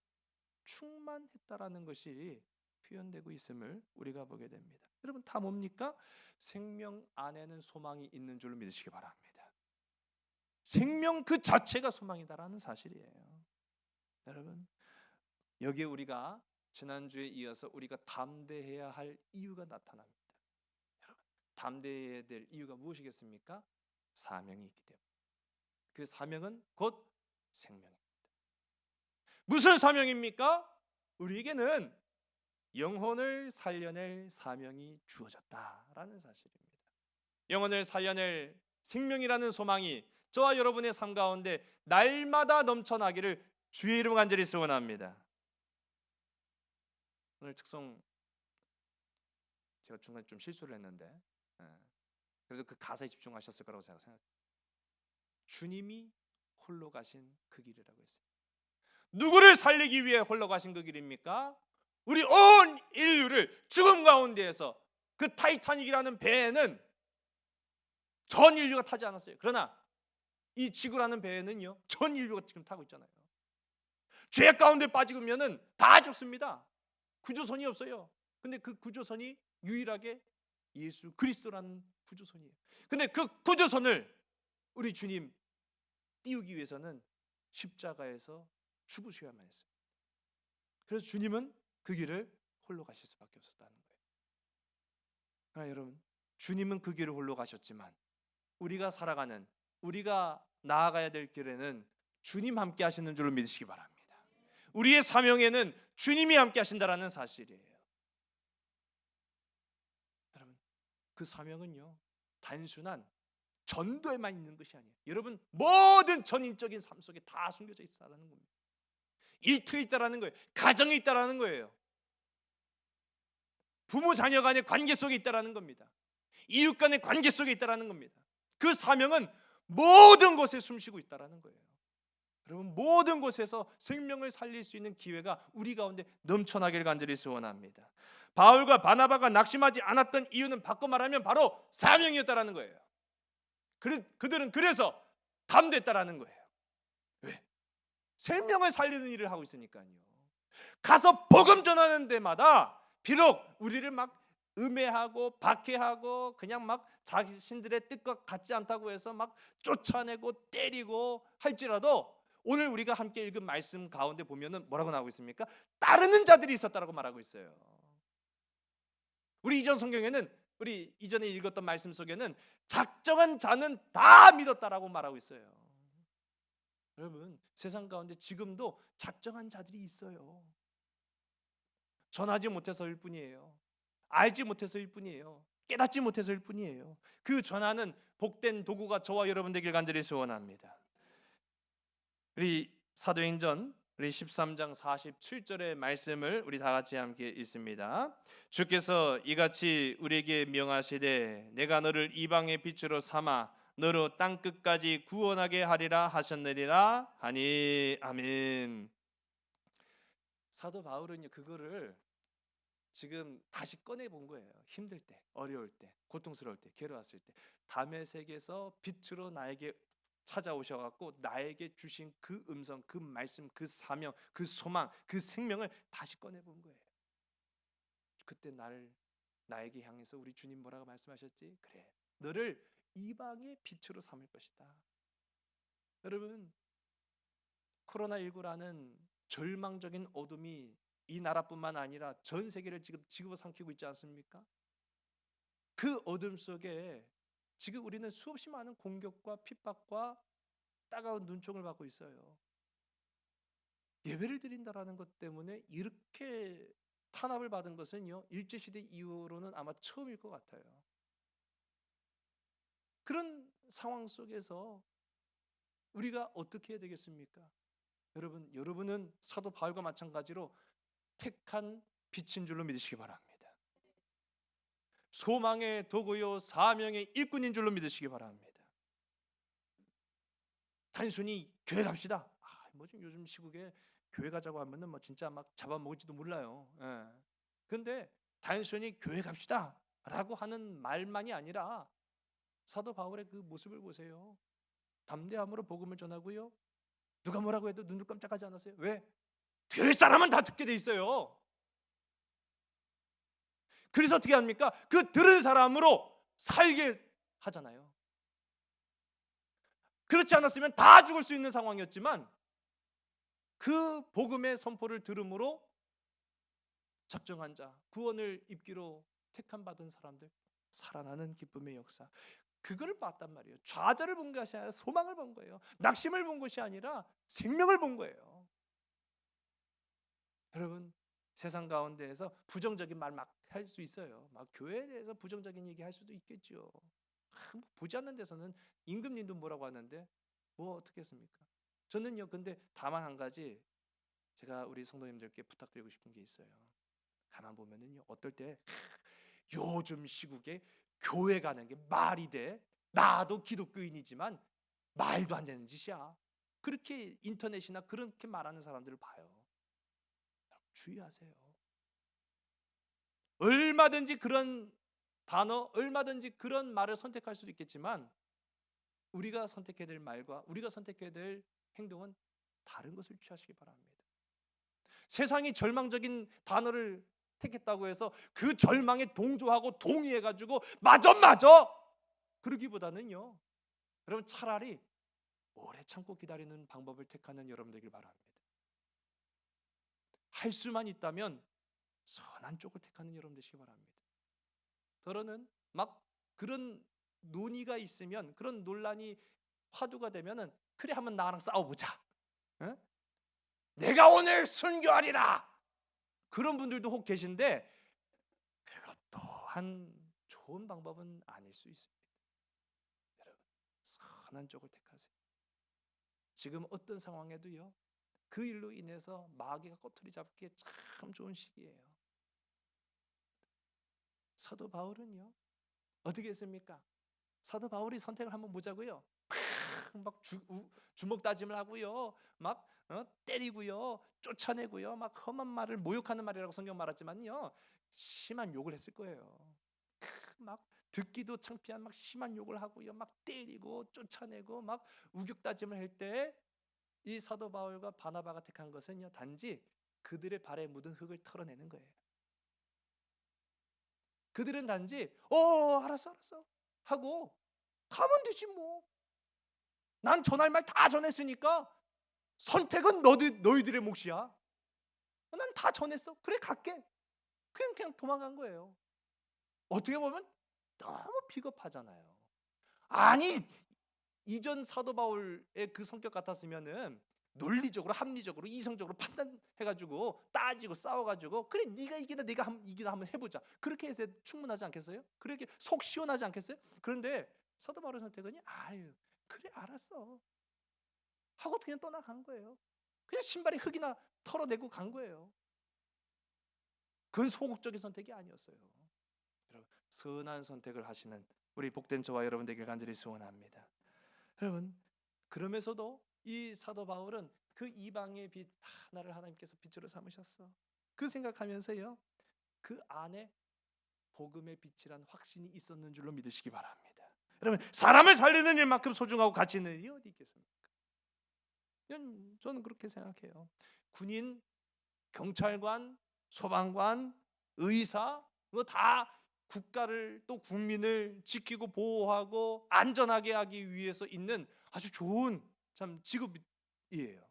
S4: 충만했다라는 것이 표현되고 있음을 우리가 보게 됩니다. 여러분 다 뭡니까? 생명 안에는 소망이 있는 줄 믿으시기 바랍니다. 생명 그 자체가 소망이다라는 사실이에요. 여러분 여기에 우리가 지난주에 이어서 우리가 담대해야 할 이유가 나타납니다. 여러분 담대해야 될 이유가 무엇이겠습니까? 사명이 있기 때문에. 그 사명은 곧 생명입니다. 무슨 사명입니까? 우리에게는 영혼을 살려낼 사명이 주어졌다라는 사실입니다. 영혼을 살려낼 생명이라는 소망이 저와 여러분의 삶 가운데 날마다 넘쳐나기를 주의 이름 간절히 소원합니다. 오늘 특송 제가 중간에 좀 실수를 했는데 그래도 그 가사에 집중하셨을 거라고 생각해요. 주님이 홀로 가신 그 길이라고 했어요. 누구를 살리기 위해 홀로 가신 그 길입니까? 우리 온 인류를 죽음 가운데에서 그 타이타닉이라는 배에는 전 인류가 타지 않았어요. 그러나 이 지구라는 배에는요 전 인류가 지금 타고 있잖아요. 죄 가운데 빠지면은 다 죽습니다. 구조선이 없어요. 근데 그 구조선이 유일하게 예수 그리스도라는 구조선이에요. 근데 그 구조선을 우리 주님 띄우기 위해서는 십자가에서 죽으셔야만 했어요. 그래서 주님은 그 길을 홀로 가실 수밖에 없었다는 거예요. 그러나 여러분 주님은 그 길을 홀로 가셨지만 우리가 살아가는 우리가 나아가야 될 길에는 주님 함께 하시는 줄로 믿으시기 바랍니다. 우리의 사명에는 주님이 함께 하신다라는 사실이에요. 여러분 그 사명은요 단순한 전도에만 있는 것이 아니에요. 여러분 모든 전인적인 삶 속에 다 숨겨져 있다라는 겁니다. 일터에 있다라는 거예요. 가정에 있다라는 거예요. 부모 자녀 간의 관계 속에 있다라는 겁니다. 이웃 간의 관계 속에 있다라는 겁니다. 그 사명은 모든 곳에 숨쉬고 있다라는 거예요. 여러분 모든 곳에서 생명을 살릴 수 있는 기회가 우리 가운데 넘쳐나기를 간절히 소원합니다. 바울과 바나바가 낙심하지 않았던 이유는 바꿔 말하면 바로 사명이었다라는 거예요. 그들은 그래서 담대했다라는 거예요. 왜? 생명을 살리는 일을 하고 있으니까요. 가서 복음 전하는 데마다 비록 우리를 막 음해하고 박해하고 그냥 막 자신들의 뜻과 같지 않다고 해서 막 쫓아내고 때리고 할지라도 오늘 우리가 함께 읽은 말씀 가운데 보면은 뭐라고 나오고 있습니까? 따르는 자들이 있었다라고 말하고 있어요. 우리 이전 성경에는 우리 이전에 읽었던 말씀 속에는 작정한 자는 다 믿었다라고 말하고 있어요. 여러분 세상 가운데 지금도 작정한 자들이 있어요. 전하지 못해서일 뿐이에요. 알지 못해서일 뿐이에요. 깨닫지 못해서일 뿐이에요. 그 전하는 복된 도구가 저와 여러분 되길 간절히 소원합니다. 우리 사도행전 우리 13장 47절의 말씀을 우리 다 같이 함께 읽습니다. 주께서 이같이 우리에게 명하시되 내가 너를 이방의 빛으로 삼아 너로 땅 끝까지 구원하게 하리라 하셨느니라 하니 아멘. 사도 바울은요 그거를 지금 다시 꺼내 본 거예요. 힘들 때, 어려울 때, 고통스러울 때, 괴로웠을 때 다메섹에서 빛으로 나에게 찾아오셔갖고 나에게 주신 그 음성, 그 말씀, 그 사명, 그 소망, 그 생명을 다시 꺼내 본 거예요. 그때 나에게 향해서 우리 주님 뭐라고 말씀하셨지? 그래, 너를 이방의 빛으로 삼을 것이다. 여러분 코로나19라는 절망적인 어둠이 이 나라뿐만 아니라 전 세계를 지금 집어삼키고 있지 않습니까? 그 어둠 속에 지금 우리는 수없이 많은 공격과 핍박과 따가운 눈총을 받고 있어요. 예배를 드린다라는 것 때문에 이렇게 탄압을 받은 것은요 일제시대 이후로는 아마 처음일 것 같아요. 그런 상황 속에서 우리가 어떻게 해야 되겠습니까? 여러분은 사도 바울과 마찬가지로 택한 빛인 줄로 믿으시기 바랍니다. 소망의 도구요 사명의 일꾼인 줄로 믿으시기 바랍니다. 단순히 교회 갑시다. 뭐 좀 요즘 시국에 교회 가자고 하면은 뭐 진짜 막 잡아먹을지도 몰라요. 예. 근데 단순히 교회 갑시다라고 하는 말만이 아니라 사도 바울의 그 모습을 보세요. 담대함으로 복음을 전하고요. 누가 뭐라고 해도 눈도 깜짝하지 않았어요. 왜? 들을 사람은 다 듣게 돼 있어요. 그래서 어떻게 합니까? 그 들은 사람으로 살게 하잖아요. 그렇지 않았으면 다 죽을 수 있는 상황이었지만 그 복음의 선포를 들음으로 작정한 자, 구원을 입기로 택함 받은 사람들 살아나는 기쁨의 역사. 그걸 봤단 말이에요. 좌절을 본 것이 아니라 소망을 본 거예요. 낙심을 본 것이 아니라 생명을 본 거예요. 여러분, 세상 가운데에서 부정적인 말 막 할 수 있어요. 막 교회에 대해서 부정적인 얘기 할 수도 있겠죠. 뭐 보지 않는 데서는 임금님도 뭐라고 하는데 뭐 어떻게 했습니까? 저는요, 근데 다만 한 가지 제가 우리 성도님들께 부탁드리고 싶은 게 있어요. 가만 보면은요, 어떨 때 요즘 시국에 교회 가는 게 말이 돼? 나도 기독교인이지만 말도 안 되는 짓이야. 그렇게 인터넷이나 그렇게 말하는 사람들을 봐요. 주의하세요. 얼마든지 그런 단어, 얼마든지 그런 말을 선택할 수도 있겠지만 우리가 선택해야 될 말과 우리가 선택해야 될 행동은 다른 것을 취하시기 바랍니다. 세상이 절망적인 단어를 택했다고 해서 그 절망에 동조하고 동의해가지고 맞아 그러기보다는요, 여러분 차라리 오래 참고 기다리는 방법을 택하는 여러분 되길 바랍니다. 할 수만 있다면 선한 쪽을 택하는 여러분 되시기 바랍니다. 더러는 막 그런 논의가 있으면, 그런 논란이 화두가 되면은 그래 한번 나랑 싸워보자. 어? 내가 오늘 순교하리라. 그런 분들도 혹 계신데 그것도 한 좋은 방법은 아닐 수 있습니다. 여러분, 선한 쪽을 택하세요. 지금 어떤 상황에도요, 그 일로 인해서 마귀가 꼬투리 잡기에 참 좋은 시기예요. 사도 바울은요, 어떻게 했습니까? 사도 바울이 선택을 한번 보자고요. 막 주먹 다짐을 하고요, 막 때리고요, 쫓아내고요, 막 험한 말을 모욕하는 말이라고 성경 말하지만요, 심한 욕을 했을 거예요. 막 듣기도 창피한 막 심한 욕을 하고요, 막 때리고 쫓아내고 막 우격다짐을 할 때 이 사도 바울과 바나바가 택한 것은요, 단지 그들의 발에 묻은 흙을 털어내는 거예요. 그들은 단지 알았어 하고 가면 되지 뭐. 난 전할 말 다 전했으니까 선택은 너희들의 몫이야. 난 다 전했어. 그래 갈게. 그냥 도망간 거예요. 어떻게 보면 너무 비겁하잖아요. 아니, 이전 사도 바울의 그 성격 같았으면은 논리적으로, 합리적으로, 이성적으로 판단해가지고 따지고 싸워가지고 그래 네가 이기다 내가 이기다 한번 해보자. 그렇게 해서 충분하지 않겠어요? 그렇게 속 시원하지 않겠어요? 그런데 사도 바울의 선택은 아유 그래 알았어 하고 그냥 떠나간 거예요. 그냥 신발에 흙이나 털어내고 간 거예요. 그건 소극적인 선택이 아니었어요. 여러분, 선한 선택을 하시는 우리 복된 저와 여러분 되길 간절히 소원합니다. 여러분, 그러면서도 이 사도 바울은 그 이방의 빛, 나를 하나님께서 빛으로 삼으셨어. 그 생각하면서요, 그 안에 복음의 빛이란 확신이 있었는 줄로 믿으시기 바랍니다. 여러분, 사람을 살리는 일만큼 소중하고 가치 있는 일이 어디 있겠습니까? 저는 그렇게 생각해요. 군인, 경찰관, 소방관, 의사, 뭐 다 국가를 또 국민을 지키고 보호하고 안전하게 하기 위해서 있는 아주 좋은 참 직업이에요.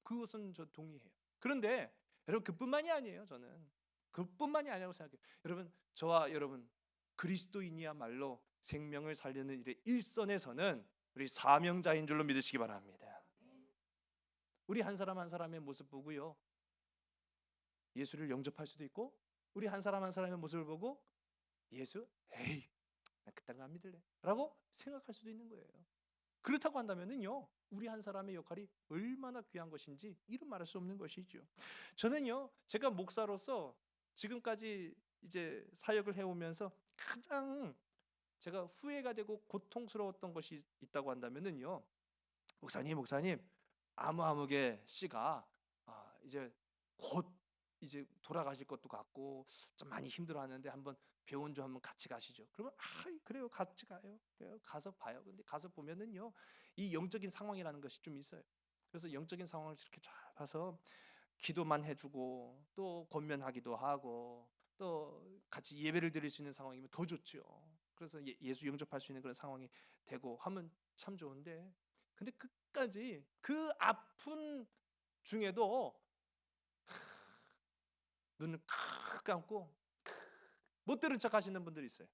S4: 그것은 저 동의해요. 그런데 여러분 그뿐만이 아니에요. 저는 그뿐만이 아니라고 생각해요. 여러분, 저와 여러분 그리스도인이야말로 생명을 살리는 일의 일선에서는 우리 사명자인 줄로 믿으시기 바랍니다. 우리 한 사람 한 사람의 모습 보고요, 예수를 영접할 수도 있고, 우리 한 사람 한 사람의 모습을 보고 예수? 에이, 나 그딴 거 안 믿을래 라고 생각할 수도 있는 거예요. 그렇다고 한다면은요, 우리 한 사람의 역할이 얼마나 귀한 것인지 이루 말할 수 없는 것이죠. 저는요, 제가 목사로서 지금까지 이제 사역을 해오면서 가장 제가 후회가 되고 고통스러웠던 것이 있다고 한다면은요, 목사님, 아무개 씨가 이제 곧 이제 돌아가실 것도 같고 좀 많이 힘들어하는데 한번 병원 좀 한번 같이 가시죠. 그러면 그래요, 같이 가요. 그래요, 가서 봐요. 근데 가서 보면은요, 이 영적인 상황이라는 것이 좀 있어요. 그래서 영적인 상황을 이렇게 잘 봐서 기도만 해주고 또 권면하기도 하고 또 같이 예배를 드릴 수 있는 상황이면 더 좋죠. 그래서 예수 영접할 수 있는 그런 상황이 되고 하면 참 좋은데, 근데 끝까지 그 아픈 중에도 눈을 칵 감고 못 들은 척 하시는 분들이 있어요.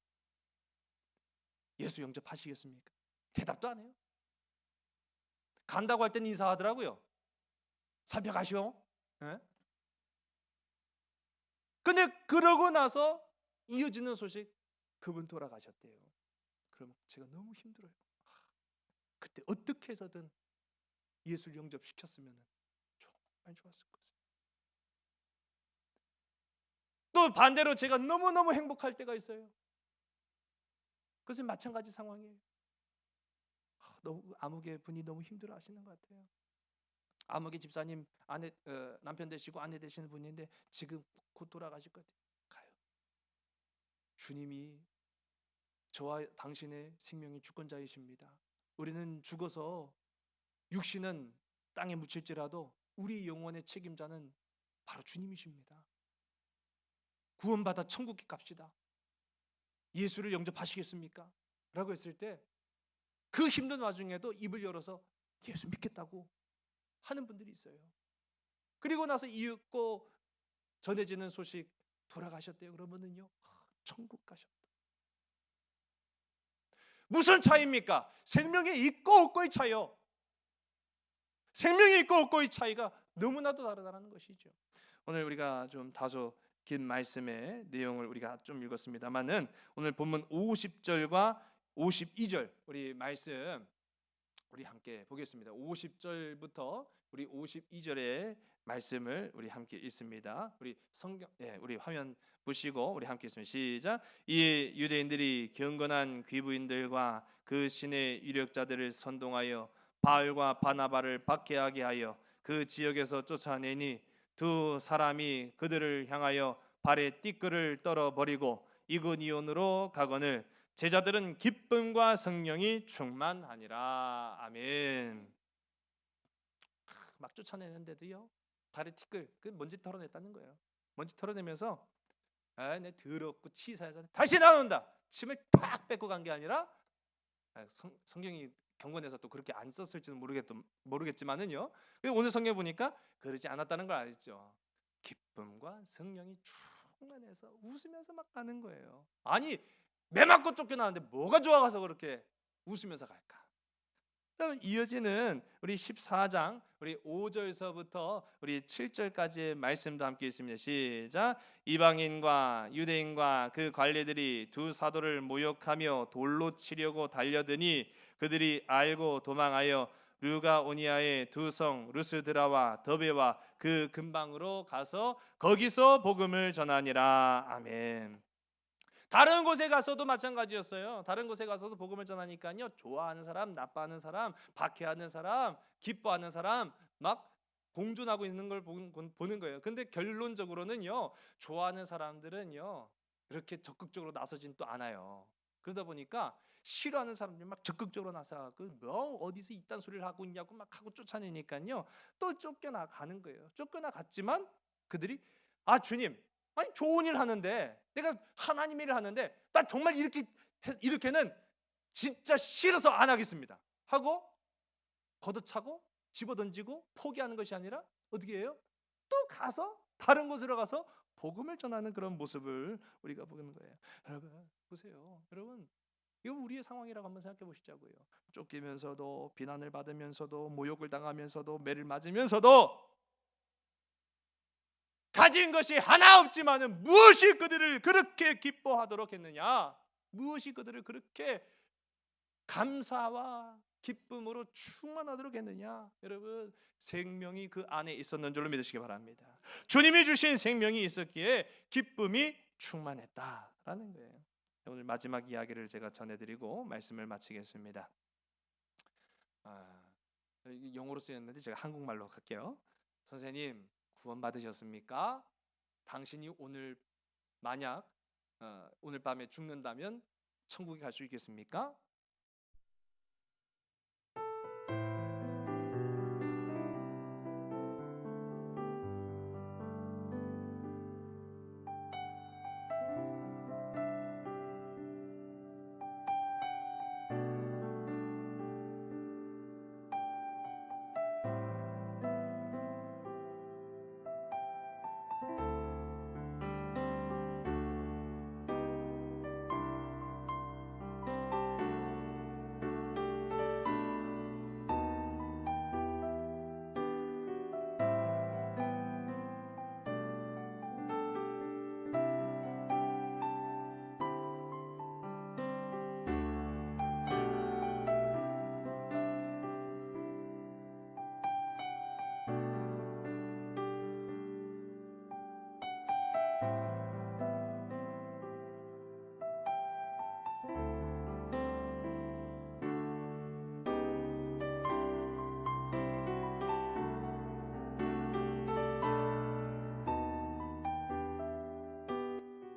S4: 예수 영접하시겠습니까? 대답도 안 해요. 간다고 할 때는 인사하더라고요. 살펴가시오. 예? 근데 그러고 나서 이어지는 소식, 그분 돌아가셨대요. 그럼 제가 너무 힘들어요. 그때 어떻게 해서든 예수를 영접시켰으면 정말 좋았을 것을. 또 반대로 제가 너무너무 행복할 때가 있어요. 그것은 마찬가지 상황이에요. 너무 아무개 분이 너무 힘들어 하시는 것 같아요. 아무개 집사님 남편 되시고 아내 되시는 분인데 지금 곧 돌아가실 것 같아요. 가요. 주님이 저와 당신의 생명의 주권자이십니다. 우리는 죽어서 육신은 땅에 묻힐지라도 우리 영혼의 책임자는 바로 주님이십니다. 구원받아 천국에 갑시다. 예수를 영접하시겠습니까? 라고 했을 때 그 힘든 와중에도 입을 열어서 예수 믿겠다고 하는 분들이 있어요. 그리고 나서 이윽고 전해지는 소식, 돌아가셨대요. 그러면은요, 천국 가셨다. 무슨 차이입니까? 생명이 있고 없고의 차이요. 생명이 있고 없고의 차이가 너무나도 다르다는 것이죠. 오늘 우리가 좀 다소 긴 말씀의 내용을 우리가 좀 읽었습니다만은 오늘 본문 50절과 52절 우리 말씀 우리 함께 보겠습니다. 50절부터 우리 52절의 말씀을 우리 함께 읽습니다. 우리 성경 우리 화면 보시고 우리 함께 읽습니다. 시작. 이에 유대인들이 경건한 귀부인들과 그 신의 유력자들을 선동하여 바울과 바나바를 박해하게 하여 그 지역에서 쫓아내니 두 사람이 그들을 향하여 발에 띠끌을 떨어버리고 이고니온으로 가거늘 제자들은 기쁨과 성령이 충만하니라. 아멘. 막 쫓아내는데도요, 발에 티끌, 그 먼지 털어냈다는 거예요. 먼지 털어내면서 내 더럽고 치사해서 다시 나온다. 침을 팍 뺏고 간 게 아니라 성경이 경건에서 또 그렇게 안 썼을지는 모르겠지만은요. 오늘 성경 보니까 그러지 않았다는 걸 알죠. 기쁨과 성령이 충만해서 웃으면서 막 가는 거예요. 아니 매 맞고 쫓겨나는데 뭐가 좋아가서 그렇게 웃으면서 갈까? 그럼 이어지는 우리 14장 우리 5절서부터 우리 7절까지의 말씀도 함께 있습니다. 시작. 이방인과 유대인과 그 관리들이 두 사도를 모욕하며 돌로 치려고 달려드니 그들이 알고 도망하여 르가오니아의 두 성 루스드라와 더베와 그 근방으로 가서 거기서 복음을 전하니라. 아멘. 다른 곳에 가서도 마찬가지였어요. 다른 곳에 가서도 복음을 전하니까요, 좋아하는 사람, 나빠하는 사람, 박해하는 사람, 기뻐하는 사람 막 공존하고 있는 걸 보는 거예요. 근데 결론적으로는요, 좋아하는 사람들은요 이렇게 적극적으로 나서진 또 않아요. 그러다 보니까 싫어하는 사람들이 막 적극적으로 나서고 너 어디서 이딴 소리를 하고 있냐고 막 하고 쫓아내니까요, 또 쫓겨나가는 거예요. 쫓겨나갔지만 그들이 주님, 아니 좋은 일 하는데, 내가 하나님 일을 하는데 나 정말 이렇게는 진짜 싫어서 안 하겠습니다 하고 걷어차고 집어던지고 포기하는 것이 아니라 어떻게 해요? 또 가서 다른 곳으로 가서 복음을 전하는 그런 모습을 우리가 보는 거예요. 여러분 보세요. 여러분 이거 우리의 상황이라고 한번 생각해 보시자고요. 쫓기면서도 비난을 받으면서도 모욕을 당하면서도 매를 맞으면서도 가진 것이 하나 없지만은 무엇이 그들을 그렇게 기뻐하도록 했느냐? 무엇이 그들을 그렇게 감사와 기쁨으로 충만하도록 했느냐? 여러분 생명이 그 안에 있었는 줄로 믿으시기 바랍니다. 주님이 주신 생명이 있었기에 기쁨이 충만했다라는 거예요. 오늘 마지막 이야기를 제가 전해드리고 말씀을 마치겠습니다. 이게 영어로 쓰였는데 제가 한국말로 할게요. 선생님, 구원 받으셨습니까? 당신이 오늘 만약 오늘 밤에 죽는다면 천국에 갈 수 있겠습니까?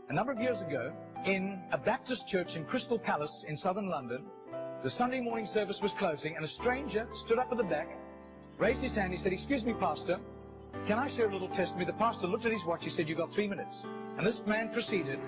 S5: A number of years ago, in a Baptist church in Crystal Palace in southern London, the Sunday morning service was closing and a stranger stood up at the back, raised his hand, he said, "Excuse me, Pastor, can I share a little testimony?" The pastor looked at his watch, he said, "You've got 3 minutes." And this man proceeded.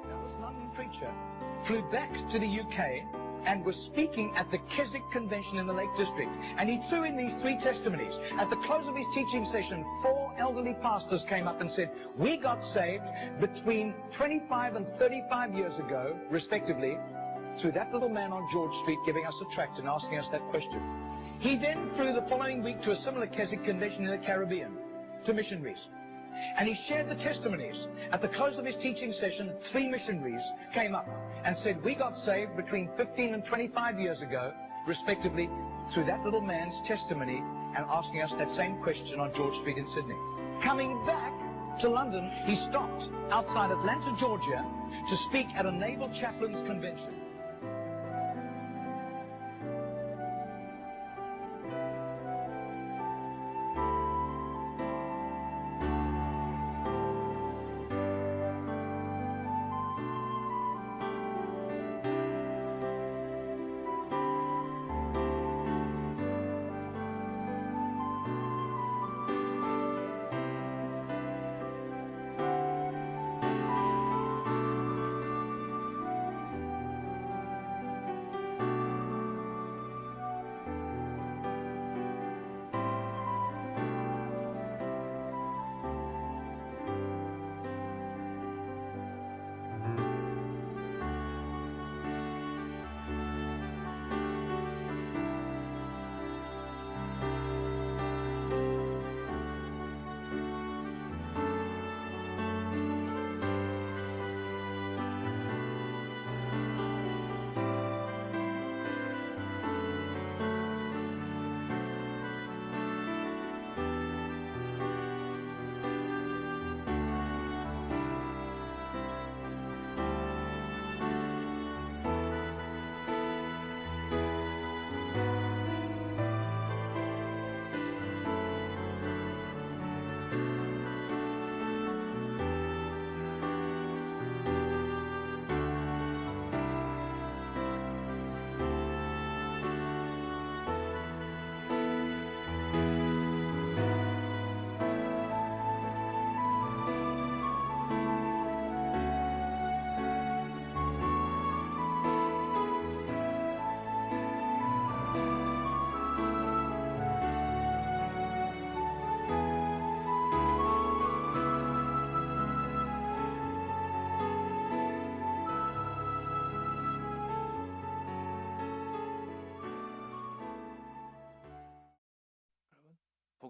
S5: Now, this London preacher flew back to the UK and was speaking at the Keswick Convention in the Lake District. And he threw in these 3 testimonies. At the close of his teaching session, 4 elderly pastors came up and said, "We got saved between 25 and 35 years ago, respectively, through that little man on George Street giving us a tract and asking us that question." He then flew the following week to a similar Keswick Convention in the Caribbean, to missionaries. And he shared the testimonies. At the close of his teaching session, 3 missionaries came up and said, "We got saved between 15 and 25 years ago, respectively, through that little man's testimony and asking us that same question on George Street in Sydney." Coming back to London, he stopped outside Atlanta, Georgia, to speak at a Naval Chaplains Convention.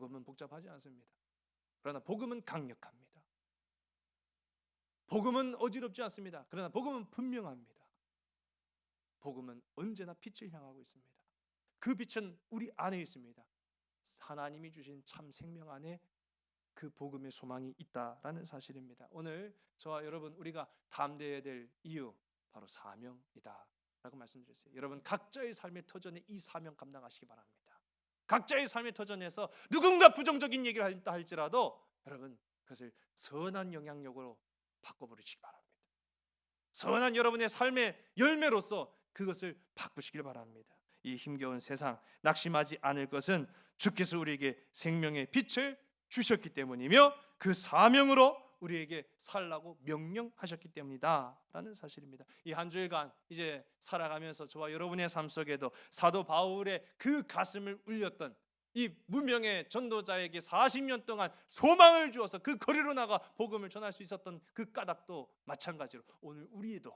S4: 복음은 복잡하지 않습니다. 그러나 복음은 강력합니다. 복음은 어지럽지 않습니다. 그러나 복음은 분명합니다. 복음은 언제나 빛을 향하고 있습니다. 그 빛은 우리 안에 있습니다. 하나님이 주신 참 생명 안에 그 복음의 소망이 있다라는 사실입니다. 오늘 저와 여러분 우리가 담대해야 될 이유 바로 사명이다 라고 말씀드렸어요. 여러분 각자의 삶의 터전에 이 사명 감당하시기 바랍니다. 각자의 삶의 터전에서 누군가 부정적인 얘기를 한다 할지라도 여러분 그것을 선한 영향력으로 바꿔버리시기 바랍니다. 선한 여러분의 삶의 열매로서 그것을 바꾸시길 바랍니다. 이 힘겨운 세상 낙심하지 않을 것은 주께서 우리에게 생명의 빛을 주셨기 때문이며 그 사명으로 우리에게 살라고 명령하셨기 때문이다 라는 사실입니다. 이 한 주일간 이제 살아가면서 저와 여러분의 삶 속에도 사도 바울의 그 가슴을 울렸던 이 무명의 전도자에게 40년 동안 소망을 주어서 그 거리로 나가 복음을 전할 수 있었던 그 까닭도 마찬가지로 오늘 우리도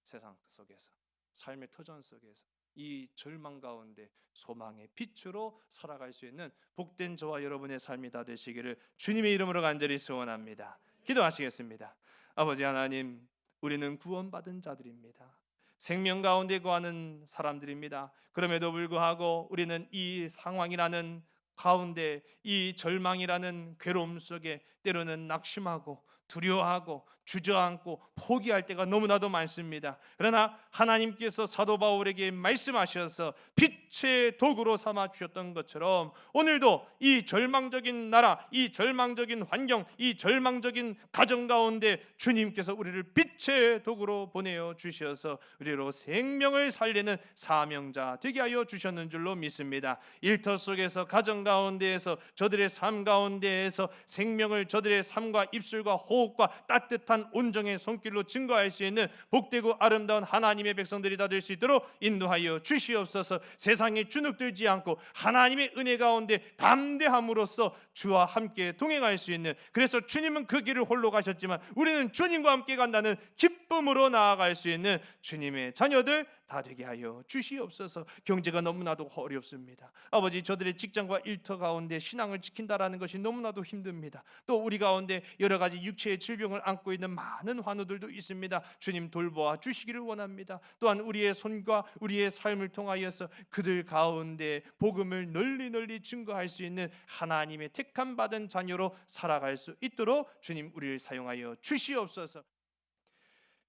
S4: 세상 속에서 삶의 터전 속에서 이 절망 가운데 소망의 빛으로 살아갈 수 있는 복된 저와 여러분의 삶이 다 되시기를 주님의 이름으로 간절히 소원합니다. 기도하시겠습니다. 아버지 하나님, 우리는 구원받은 자들입니다. 생명 가운데 거하는 사람들입니다. 그럼에도 불구하고 우리는 이 상황이라는 가운데 이 절망이라는 괴로움 속에 때로는 낙심하고 두려워하고 주저앉고 포기할 때가 너무나도 많습니다. 그러나 하나님께서 사도 바울에게 말씀하셔서 빛의 도구로 삼아 주셨던 것처럼 오늘도 이 절망적인 나라, 이 절망적인 환경, 이 절망적인 가정 가운데 주님께서 우리를 빛의 도구로 보내어 주셔서 우리로 생명을 살리는 사명자 되게 하여 주셨는 줄로 믿습니다. 일터 속에서 가정 가운데에서 저들의 삶 가운데에서 생명을 저들의 삶과 입술과 호흡과 따뜻한 온정의 손길로 증거할 수 있는 복되고 아름다운 하나님의 백성들이 다 될 수 있도록 인도하여 주시옵소서. 세상에 주눅들지 않고 하나님의 은혜 가운데 담대함으로써 주와 함께 동행할 수 있는, 그래서 주님은 그 길을 홀로 가셨지만 우리는 주님과 함께 간다는 기쁨으로 나아갈 수 있는 주님의 자녀들 다 되게 하여 주시옵소서. 경제가 너무나도 어렵습니다. 아버지, 저들의 직장과 일터 가운데 신앙을 지킨다라는 것이 너무나도 힘듭니다. 또 우리 가운데 여러 가지 육체의 질병을 안고 있는 많은 환우들도 있습니다. 주님 돌보아 주시기를 원합니다. 또한 우리의 손과 우리의 삶을 통하여서 그들 가운데 복음을 널리 증거할 수 있는 하나님의 택함 받은 자녀로 살아갈 수 있도록 주님 우리를 사용하여 주시옵소서.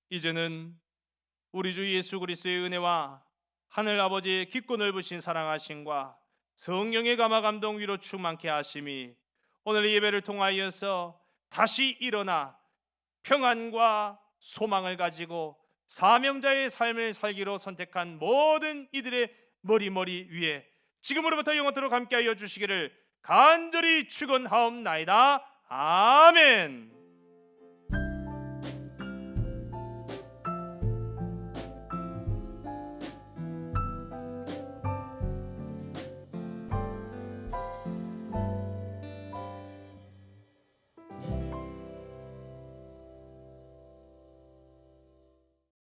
S4: 이제는 우리 주 예수 그리스도의 은혜와 하늘 아버지의 깊고 넓으신 사랑하심과 성령의 감화 감동 위로 충만케 하심이 오늘 예배를 통하여서 다시 일어나 평안과 소망을 가지고 사명자의 삶을 살기로 선택한 모든 이들의 머리 위에 지금으로부터 영원토록 함께하여 주시기를 간절히 축원하옵나이다. 아멘.